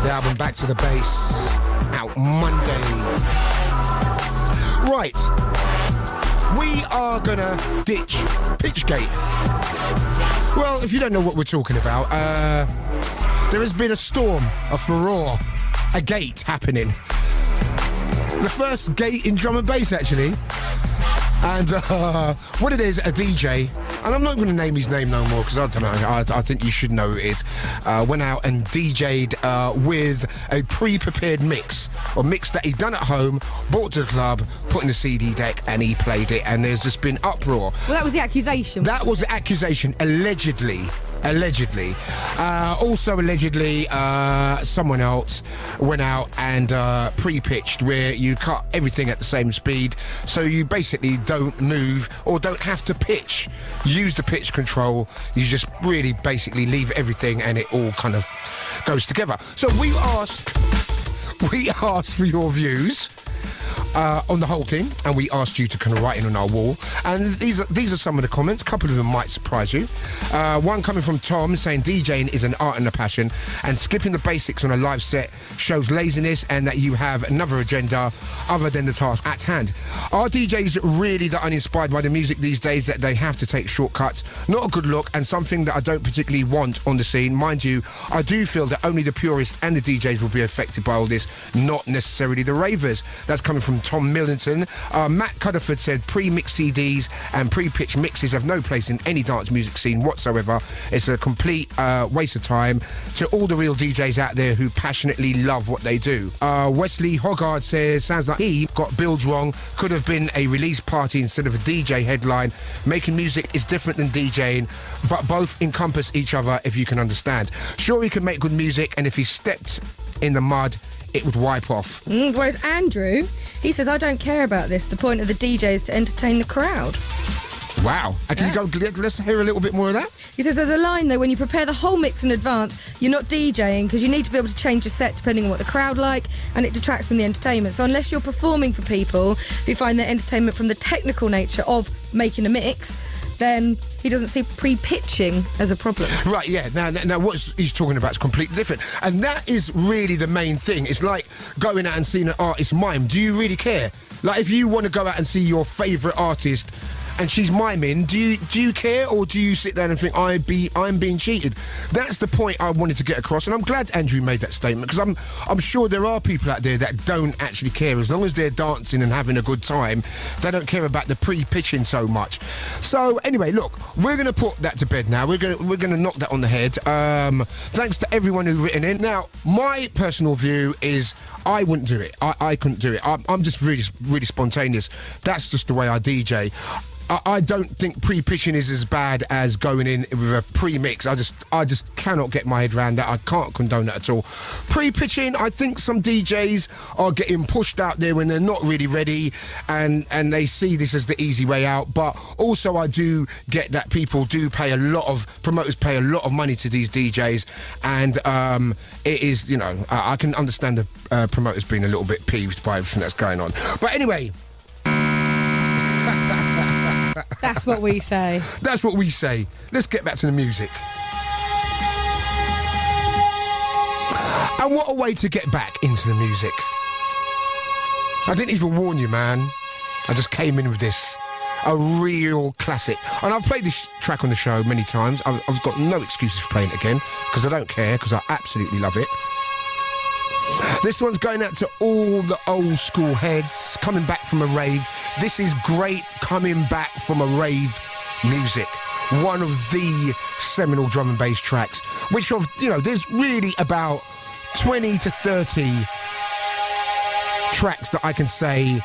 The album Back to the Bass, out Monday. Right, we are gonna ditch Pitchgate. Well, if you don't know what we're talking about, there has been a storm, a furore, a gate happening. The first gate in drum and bass, actually. And what it is, a DJ, and I'm not going to name his name no more because I don't know, I think you should know who it is, went out and DJ'd with a pre-prepared mix, or mix that he'd done at home, brought to the club, put in the CD deck, and he played it, and there's just been uproar. Well, that was the accusation. That was the accusation, allegedly. Also allegedly, someone else went out and pre-pitched where you cut everything at the same speed, so you basically don't move or don't have to pitch. Use the pitch control. You just really basically leave everything and it all kind of goes together. So we asked for your views on the whole thing, and we asked you to kind of write in on our wall, and these are some of the comments. A couple of them might surprise you. One coming from Tom saying DJing is an art and a passion, and skipping the basics on a live set shows laziness and that you have another agenda other than the task at hand. Are DJs really that uninspired by the music these days that they have to take shortcuts? Not a good look, and something that I don't particularly want on the scene. Mind you, I do feel that only the purists and the DJs will be affected by all this, not necessarily the ravers. That's coming from Tom Millington. Matt Cudderford said pre-mix CDs and pre-pitch mixes have no place in any dance music scene whatsoever. It's a complete waste of time. To all the real DJs out there who passionately love what they do. Wesley Hoggard says, sounds like he got billed wrong. Could have been a release party instead of a DJ headline. Making music is different than DJing, but both encompass each other if you can understand. Sure, he can make good music, and if he stepped in the mud, it would wipe off. Whereas Andrew, he says, I don't care about this. The point of the DJ is to entertain the crowd. Wow. Can you go, let's hear a little bit more of that? He says there's a line though, when you prepare the whole mix in advance, you're not DJing because you need to be able to change your set depending on what the crowd like, and it detracts from the entertainment. So unless you're performing for people who find their entertainment from the technical nature of making a mix, then he doesn't see pre-pitching as a problem. Right, yeah. Now what he's talking about is completely different. And that is really the main thing. It's like going out and seeing an artist mime. Do you really care? Like, if you want to go out and see your favourite artist and she's miming, do you care, or do you sit down and think I'm being cheated? That's the point I wanted to get across, and I'm glad Andrew made that statement, because I'm sure there are people out there that don't actually care. As long as they're dancing and having a good time, they don't care about the pre-pitching so much. So anyway, look, we're going to put that to bed now. We're going to knock that on the head. Thanks to everyone who's written in. Now, my personal view is I wouldn't do it. I couldn't do it. I'm just really, really spontaneous. That's just the way I DJ. I don't think pre-pitching is as bad as going in with a pre-mix. I just cannot get my head around that. I can't condone that at all. Pre-pitching, I think some DJs are getting pushed out there when they're not really ready, and they see this as the easy way out. But also I do get that promoters pay a lot of money to these DJs, and it is, I can understand the promoters being a little bit peeved by everything that's going on. But anyway... That's what we say. That's what we say. Let's get back to the music. And what a way to get back into the music. I didn't even warn you, man. I just came in with this. A real classic. And I've played this track on the show many times. I've got no excuses for playing it again, because I don't care, because I absolutely love it. This one's going out to all the old school heads coming back from a rave. This is great coming back from a rave music. One of the seminal drum and bass tracks, which there's really about 20 to 30 tracks that I can say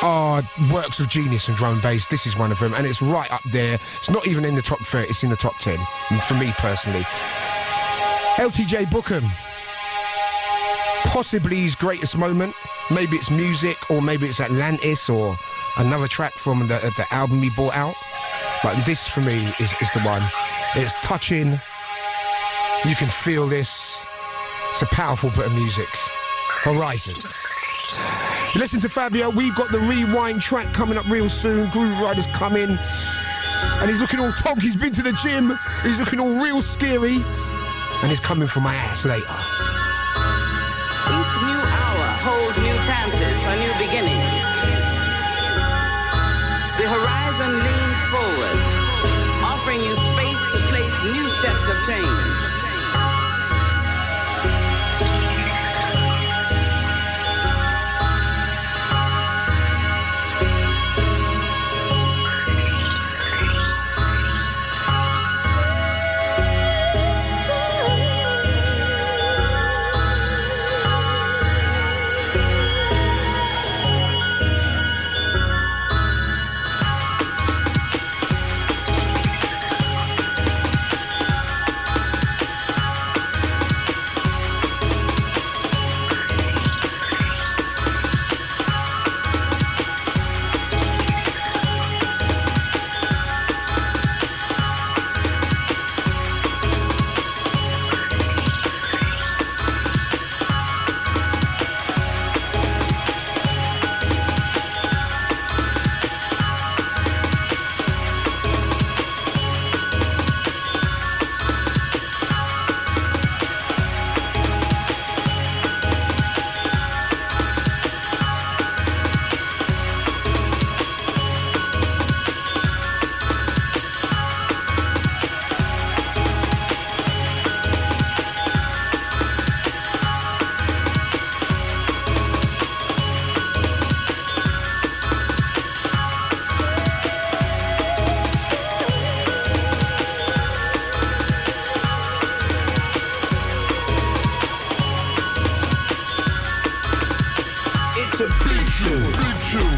are works of genius in drum and bass. This is one of them, and it's right up there. It's not even in the top 30, it's in the top 10, for me personally. LTJ Bookham. Possibly his greatest moment. Maybe it's music, or maybe it's Atlantis, or another track from the album he brought out. But this, for me, is the one. It's touching. You can feel this. It's a powerful bit of music. Horizons. Listen to Fabio. We've got the Rewind track coming up real soon. Groove Riders coming. And he's looking all tonk. He's been to the gym. He's looking all real scary. And he's coming for my ass later. Each new hour holds new chances for new beginnings. The horizon leans forward, offering you space to place new steps of change.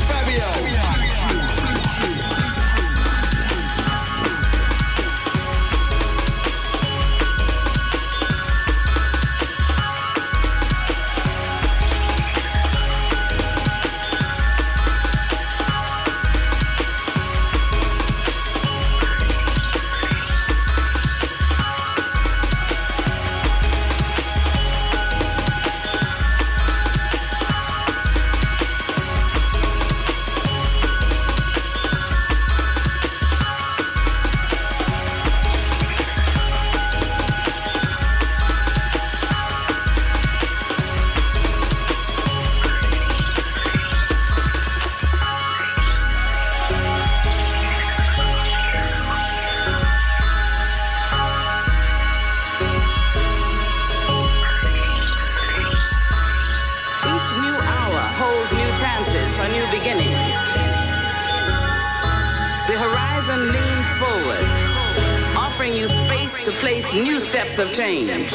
Fabio. To place new steps of change.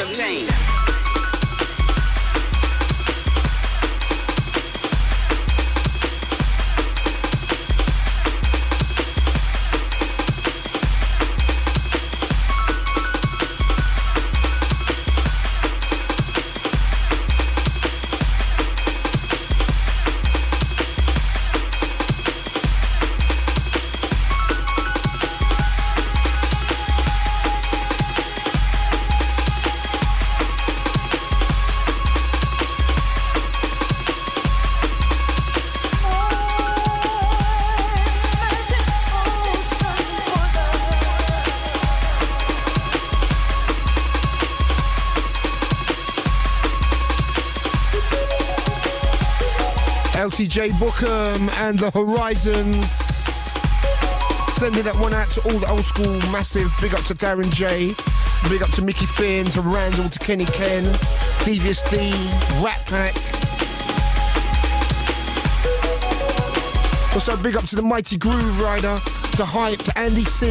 LTJ Bookham and the Horizons. Sending that one out to all the old school massive. Big up to Darren J. Big up to Mickey Finn, to Randall, to Kenny Ken, Devious D, Rat Pack. Also big up to the Mighty Groove Rider, to Hype, to Andy C.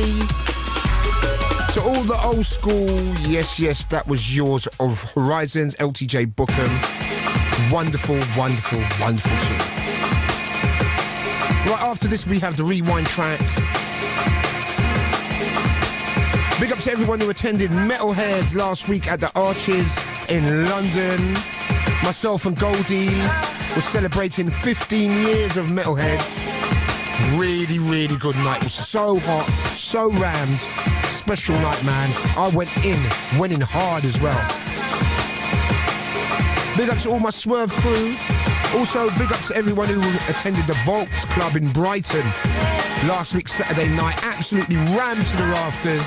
To all the old school, yes, that was yours of Horizons, LTJ Bookham. Wonderful, wonderful, wonderful tune. Right after this, we have the rewind track. Big up to everyone who attended Metalheads last week at the Arches in London. Myself and Goldie were celebrating 15 years of Metalheads. Really, really good night. It was so hot, so rammed. Special night, man. I went in hard as well. Big up to all my Swerve crew. Also, big up to everyone who attended the Volks Club in Brighton last week, Saturday night. Absolutely rammed to the rafters.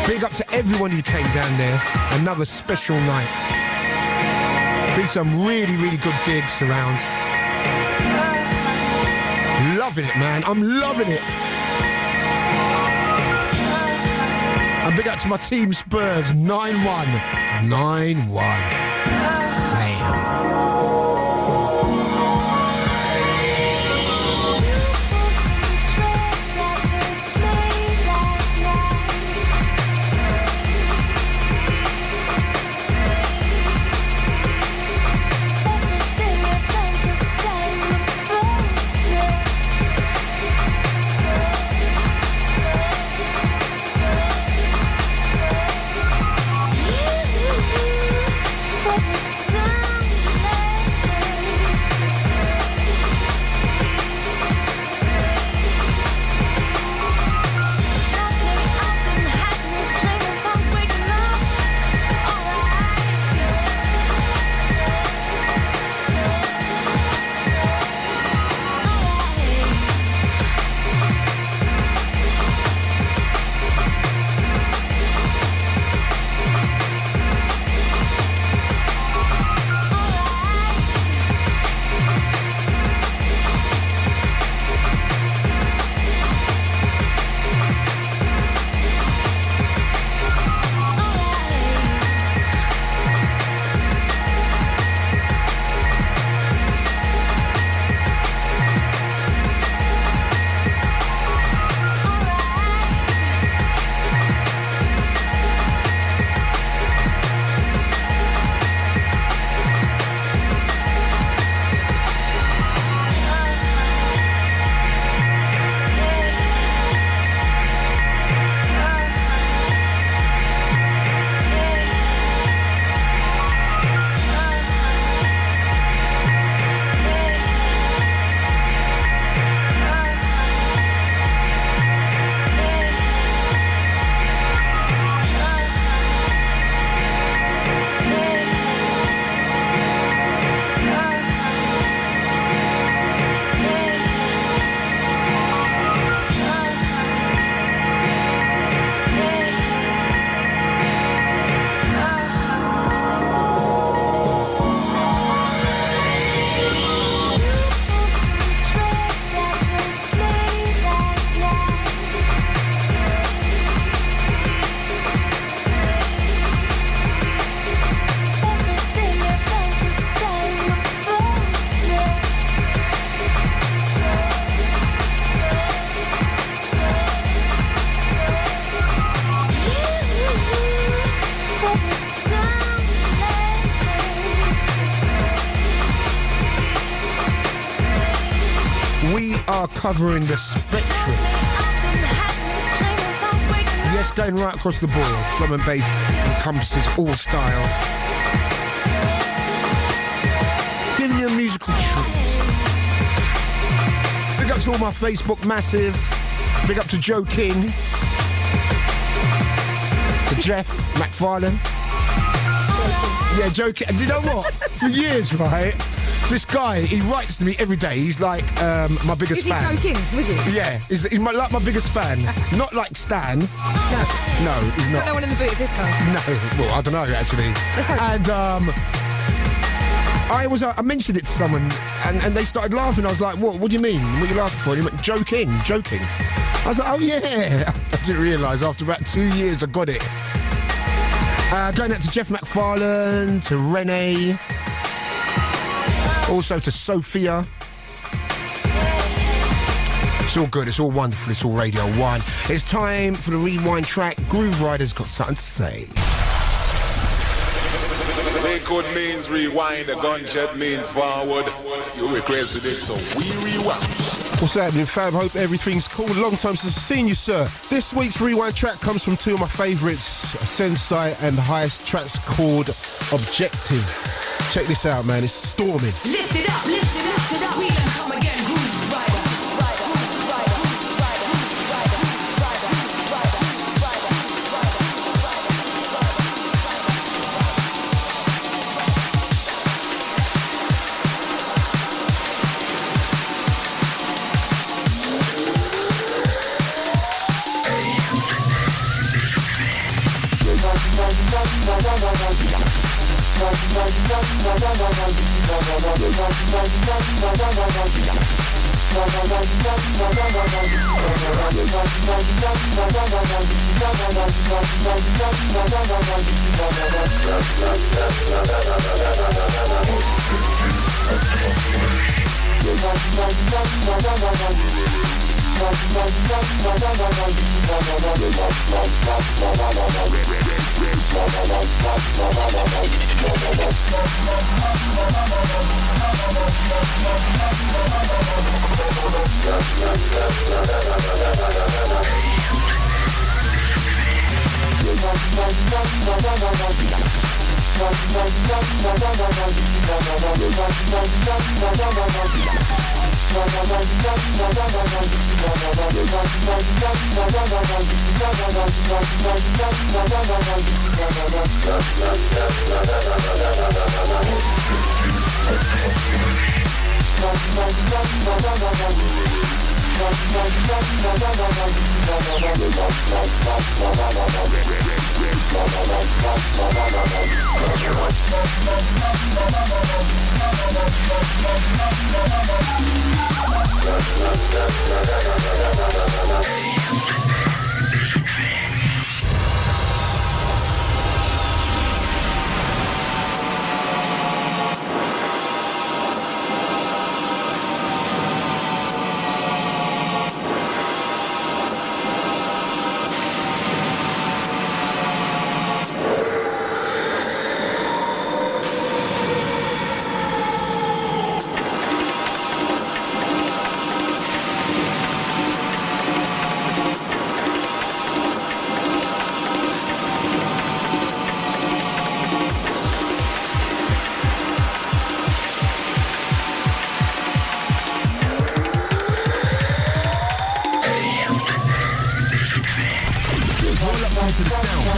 Big up to everyone who came down there. Another special night. Been some really, really good gigs around. Loving it, man. I'm loving it. And big up to my team Spurs, 9-1. 9-1. Damn. Covering the spectrum. Yes, going right across the board. Drum and bass encompasses all styles. Giving you a musical treat. Big up to all my Facebook massive. Big up to Joe King. To Jeff McFarlane. Yeah, Joe King. And you know what? For years, right? This guy, he writes to me every day. He's like my biggest fan. Is he joking with you? Yeah, he's like my biggest fan. Not like Stan. No, he's not. No one in the boot of this car. No, well, I don't know actually. And I mentioned it to someone, and they started laughing. I was like, "What? What do you mean? What are you laughing for?" And he went, "Joking." I was like, "Oh yeah." I didn't realise after about 2 years I got it. Going out to Jeff McFarlane, to Renee. Also to Sophia. It's all good, it's all wonderful, it's all Radio 1. It's time for the rewind track. Groove Rider's got something to say. Liquid means rewind, the gunshot means forward. You requested it, so we rewind. What's happening, fam? Hope everything's cool. Long time since I've seen you, sir. This week's rewind track comes from two of my favourites, Sensei and Heist. Track's called Objective. Check this out, man. It's storming. Lift it up, lift it up, lift it up. We done come again. Groove Rider.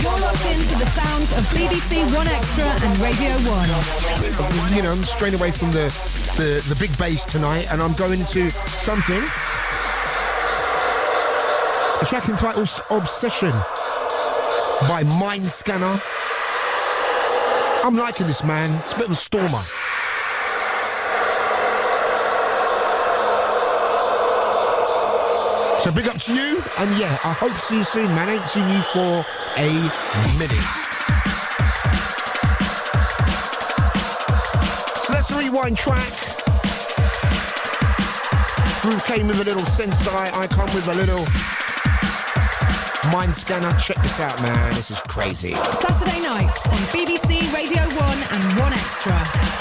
You're locked into the sounds of BBC 1Xtra and Radio 1. You know, I'm straying away from the big bass tonight, and I'm going into something. A track entitled Obsession by Mind Scanner. I'm liking this, man. It's a bit of a stormer. So big up to you, and yeah, I hope to see you soon, man. I ain't seen you for a minute. So that's the rewind track. Groove came with a little Sensei, I come with a little Mind Scanner. Check this out, man. This is crazy. Saturday night on BBC Radio 1 and 1Xtra.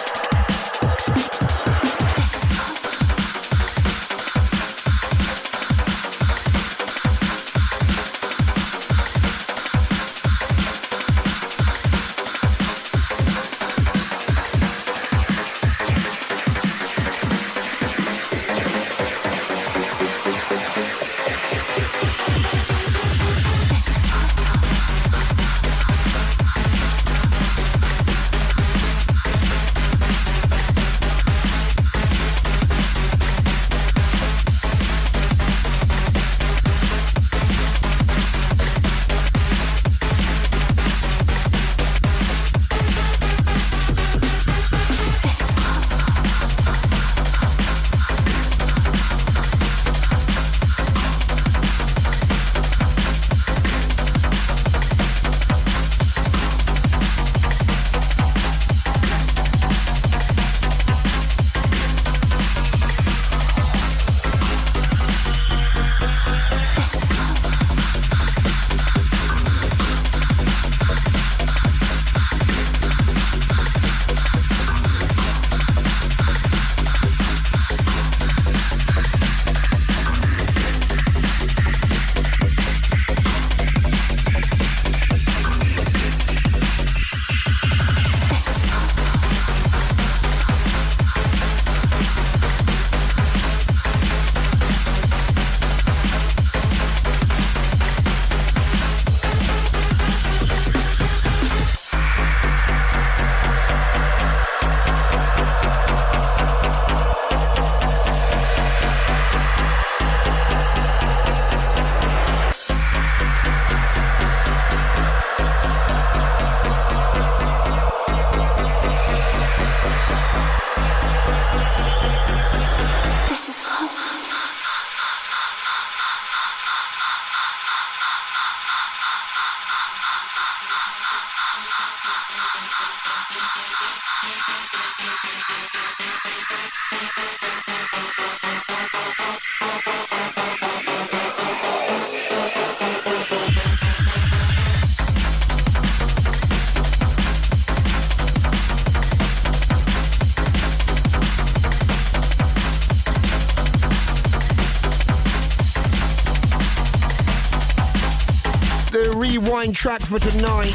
rewind track for tonight.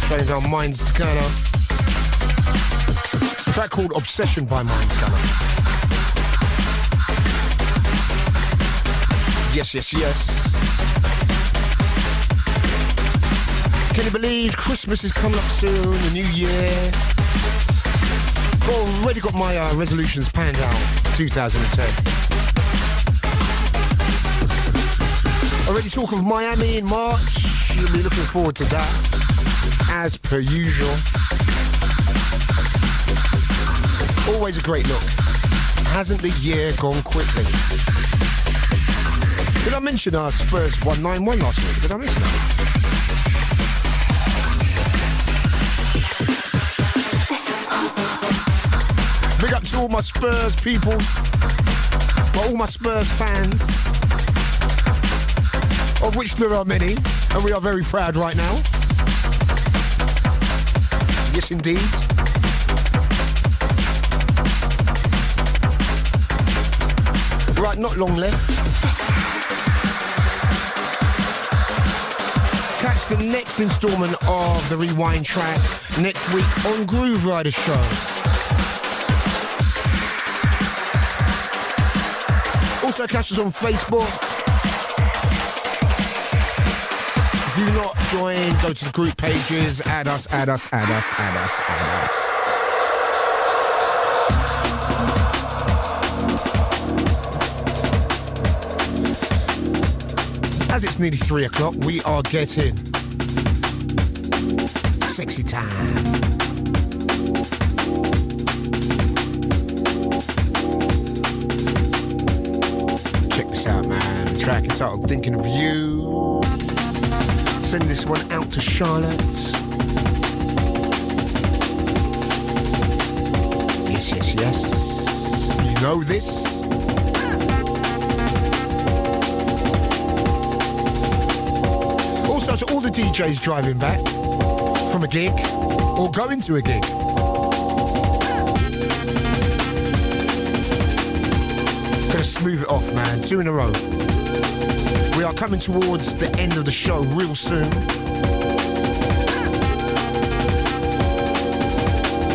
That is our Mind Scanner. A track called Obsession by Mind Scanner. Yes, yes, yes. Can you believe Christmas is coming up soon, the new year? Already got my resolutions panned out, 2010. Already talk of Miami in March. You'll be looking forward to that, as per usual. Always a great look. Hasn't the year gone quickly? Did I mention our Spurs 191 last week? Did I mention that? Big up to all my Spurs peoples, all my Spurs fans, of which there are many, and we are very proud right now. Yes, indeed. Right, not long left. Catch the next instalment of the Rewind track next week on Groove Rider Show. Also catch us on Facebook. If you've not joined, go to the group pages, add us. As it's nearly 3 o'clock, we are getting sexy time. Check this out, man. The track entitled Thinking of You. Send this one out to Charlotte. Yes, yes, yes. You know this. Also to all the DJs driving back from a gig or going to a gig. Gonna smooth it off, man. 2 in a row. We are coming towards the end of the show real soon.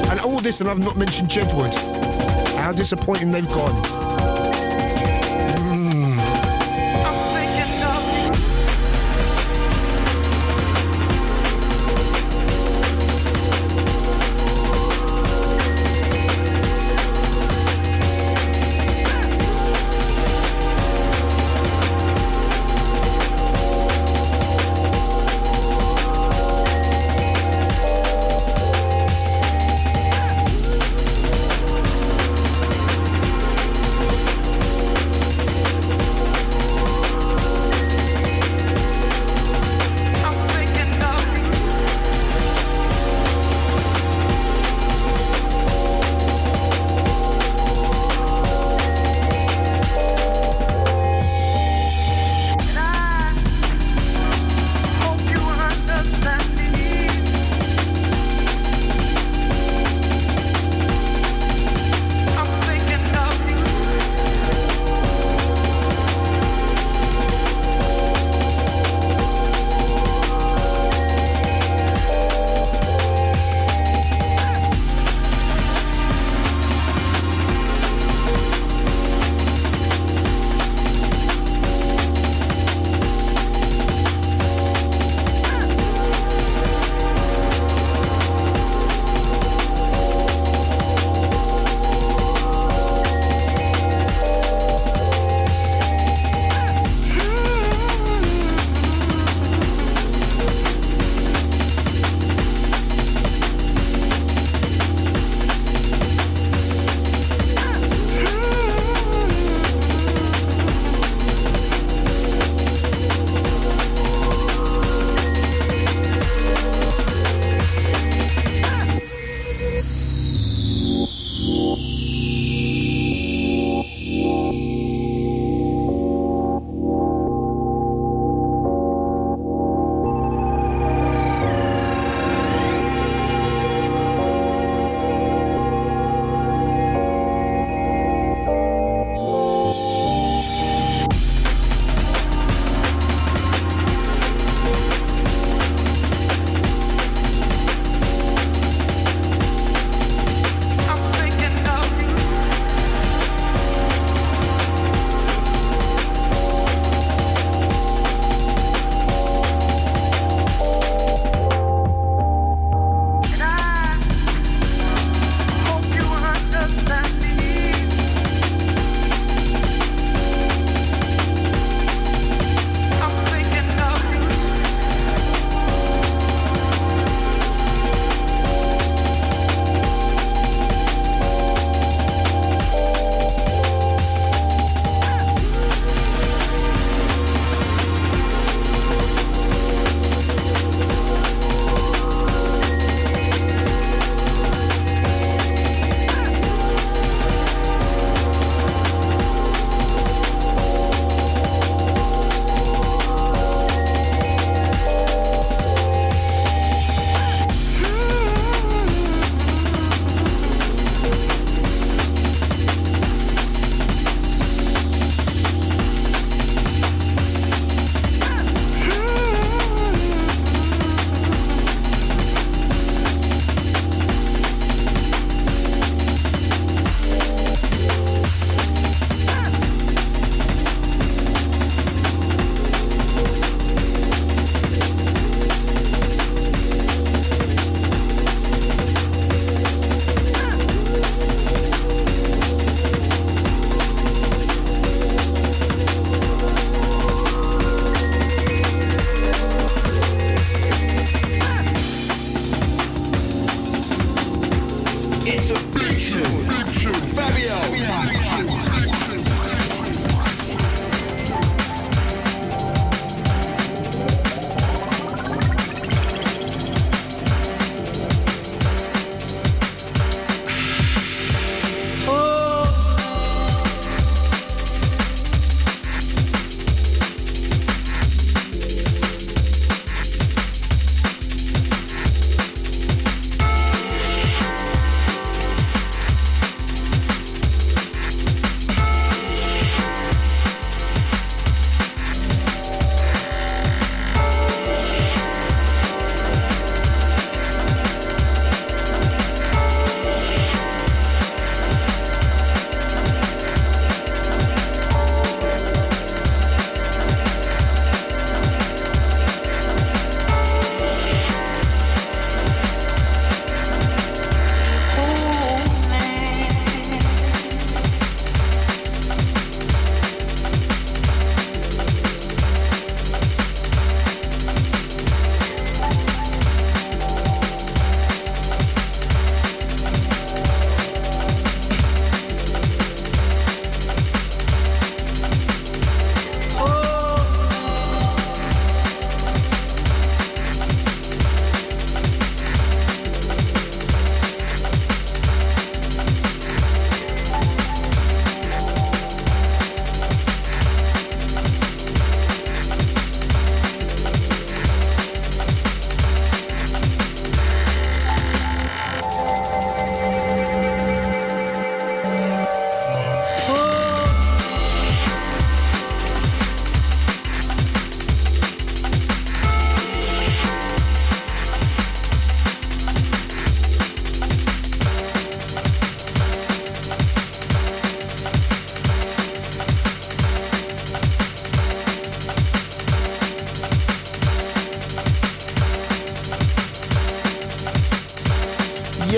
And all this, and I've not mentioned Jedward. How disappointing they've gone.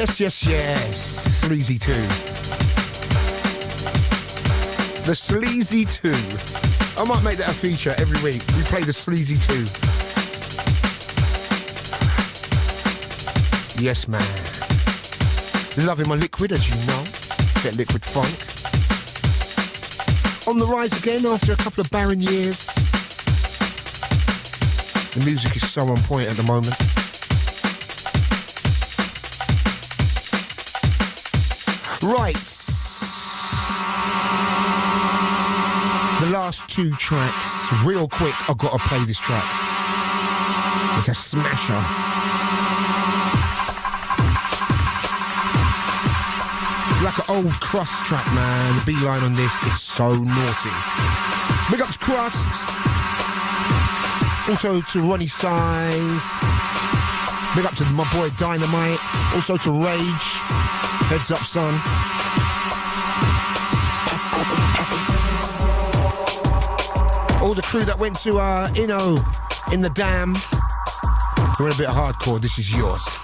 Yes, yes, yes. Sleazy 2. The Sleazy 2. I might make that a feature every week. We play the Sleazy 2. Yes, man. Loving my liquid, as you know. Get liquid funk. On the rise again after a couple of barren years. The music is so on point at the moment. Right. The last 2 tracks. Real quick, I've got to play this track. It's a smasher. It's like an old Crust track, man. The B-line on this is so naughty. Big up to Crust. Also to Ronnie Size. Big up to my boy Dynamite. Also to Rage. Heads up, son. All the crew that went to Inno in the Dam. We're in a bit of hardcore. This is yours.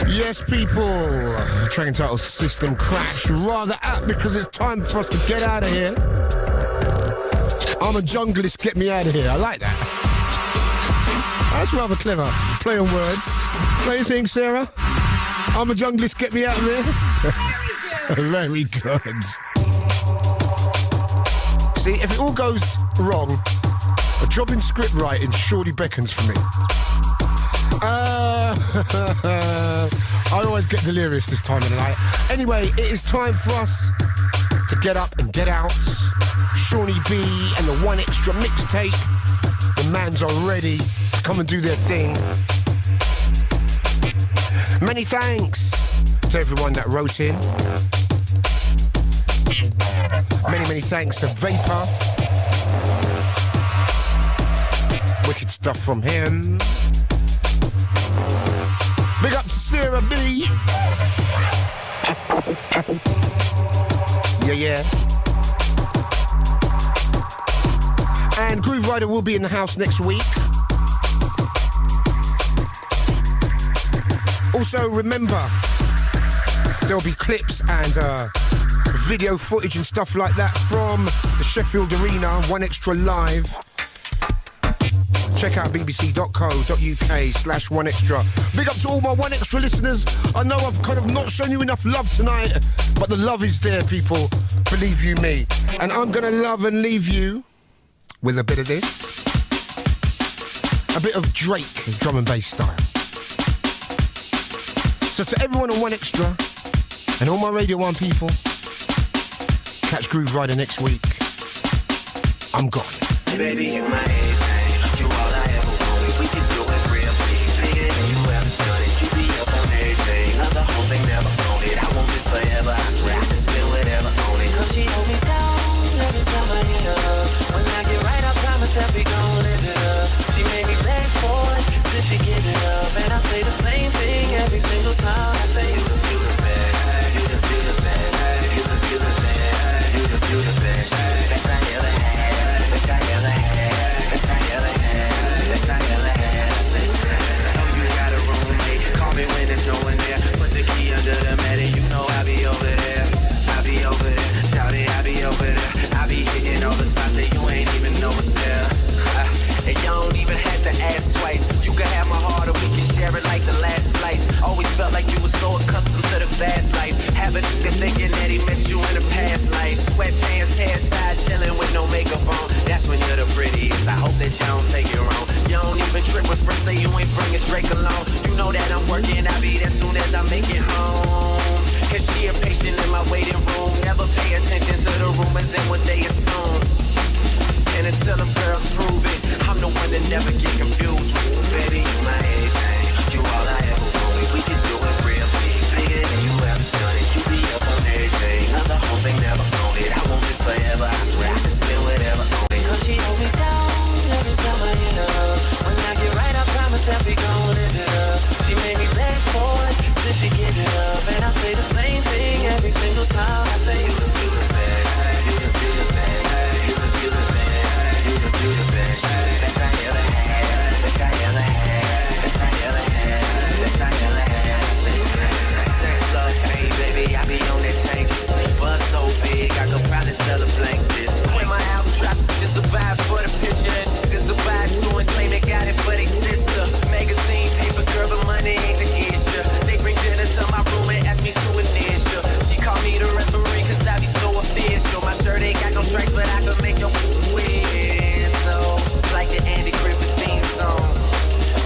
Yes, people. Track entitled System Crash. Rather apt because it's time for us to get out of here. I'm a junglist, get me out of here. I like that. That's rather clever. Play on words. What do you think, Sarah? I'm a junglist, get me out of here. Very good. See, if it all goes wrong, a job in script writing surely beckons for me. I always get delirious this time of the night. Anyway, it is time for us to get up and get out. Shawnee B and the 1Xtra mixtape. The mans are ready to come and do their thing. Many thanks to everyone that wrote in. Many thanks to Vapour. Wicked stuff from him. Big up to Sarah B. Yeah. And Groove Rider will be in the house next week. Also, remember, there'll be clips and video footage and stuff like that from the Sheffield Arena, 1Xtra Live. Check out bbc.co.uk/1Xtra. Big up to all my 1Xtra listeners. I know I've kind of not shown you enough love tonight, but the love is there, people. Believe you me. And I'm going to love and leave you with a bit of this. A bit of Drake, drum and bass style. So to everyone on 1Xtra and all my Radio 1 people, catch Groove Rider next week. I'm gone. Baby, you my everything. You all I ever wanted. We can do it real big. Bigger than you ever done it. You be up on everything. Other hoes ain't never on it. I want this forever. I swear I can spend whatever on it. Cause she hold me down every time I hit her. When I get right, I promise that we gon' live it up. She made me beg for it, till she give it up. And I say the same thing every single time. I say you the feel the best. You the feel the best. You the feel the best. You the feel the best. Best I ever had. Best I ever had. Best I ever had. Best I break alone. You know that I'm working, I'll be there soon as I make it home. Cause she a patient in my waiting room. Never pay attention to the rumors and what they assume. And until them girls prove it, I'm the one that never get confused. Baby, you my everything, you all I ever wanted. We can do it real big, bigger than you ever done it. You be up on everything, other hoes ain't never on it. I want this forever, I swear I can spend whatever on it. Cause she hold me down every time I hit her. When I get right, I promise that we gon' live it up. She made me beg for it, till she give it up. And I say the same thing every single time. I say you the best, you the best, you the best, you the best. You the best, best I ever had, best I ever had, best I ever had, best I ever had. Sex, love, pain, baby, I be on that tank. Buzz so big, I could probably sell a blank this. When my album drop, just survive for the picture. Niggas survive too and claim they got it for they sister. Magazine, paper, girl, but money ain't the issue. They bring dinner to my room and ask me to initial. She call me the referee cause I be so official. My shirt ain't got no stripes, but I can make your win. Like the Andy Griffith theme song.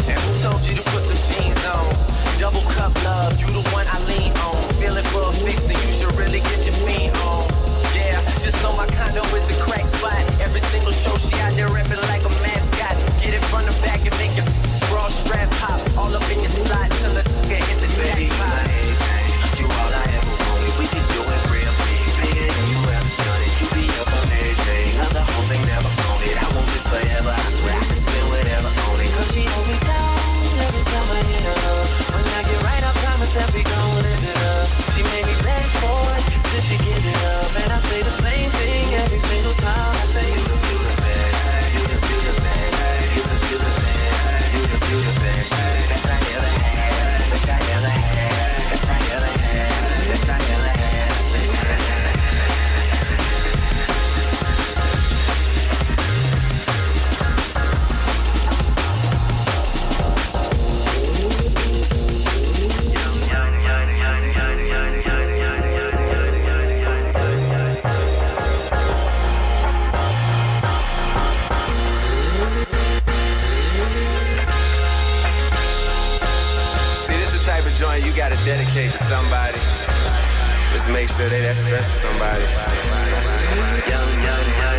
And who told you to put them jeans on? Double cup love, you the one I lean on. Feeling for a fix, then you should really get your feet on. Yeah, just know my condo is the crack spot. Every single show she out there repping like a mascot. Get it from the back and make your bra strap pop. All up in your slot till the nigga hit the jackpot. You all I ever wanted, we can do it real big. Bigger than you ever done it. You be up on everything, other hoes ain't never on it. I want this forever, I swear I can spend whatever on it. Cause she hold me down every time I hit her. When I get right, I promise that we gon' live it up. She made me beg for it, till she give it up. And I say the same thing every single time. I say you the best, you the best, you the best, you the best, best I ever had, best I ever had, best I ever had, best I ever had. Joint you gotta dedicate to somebody. Just make sure they that special somebody. Young.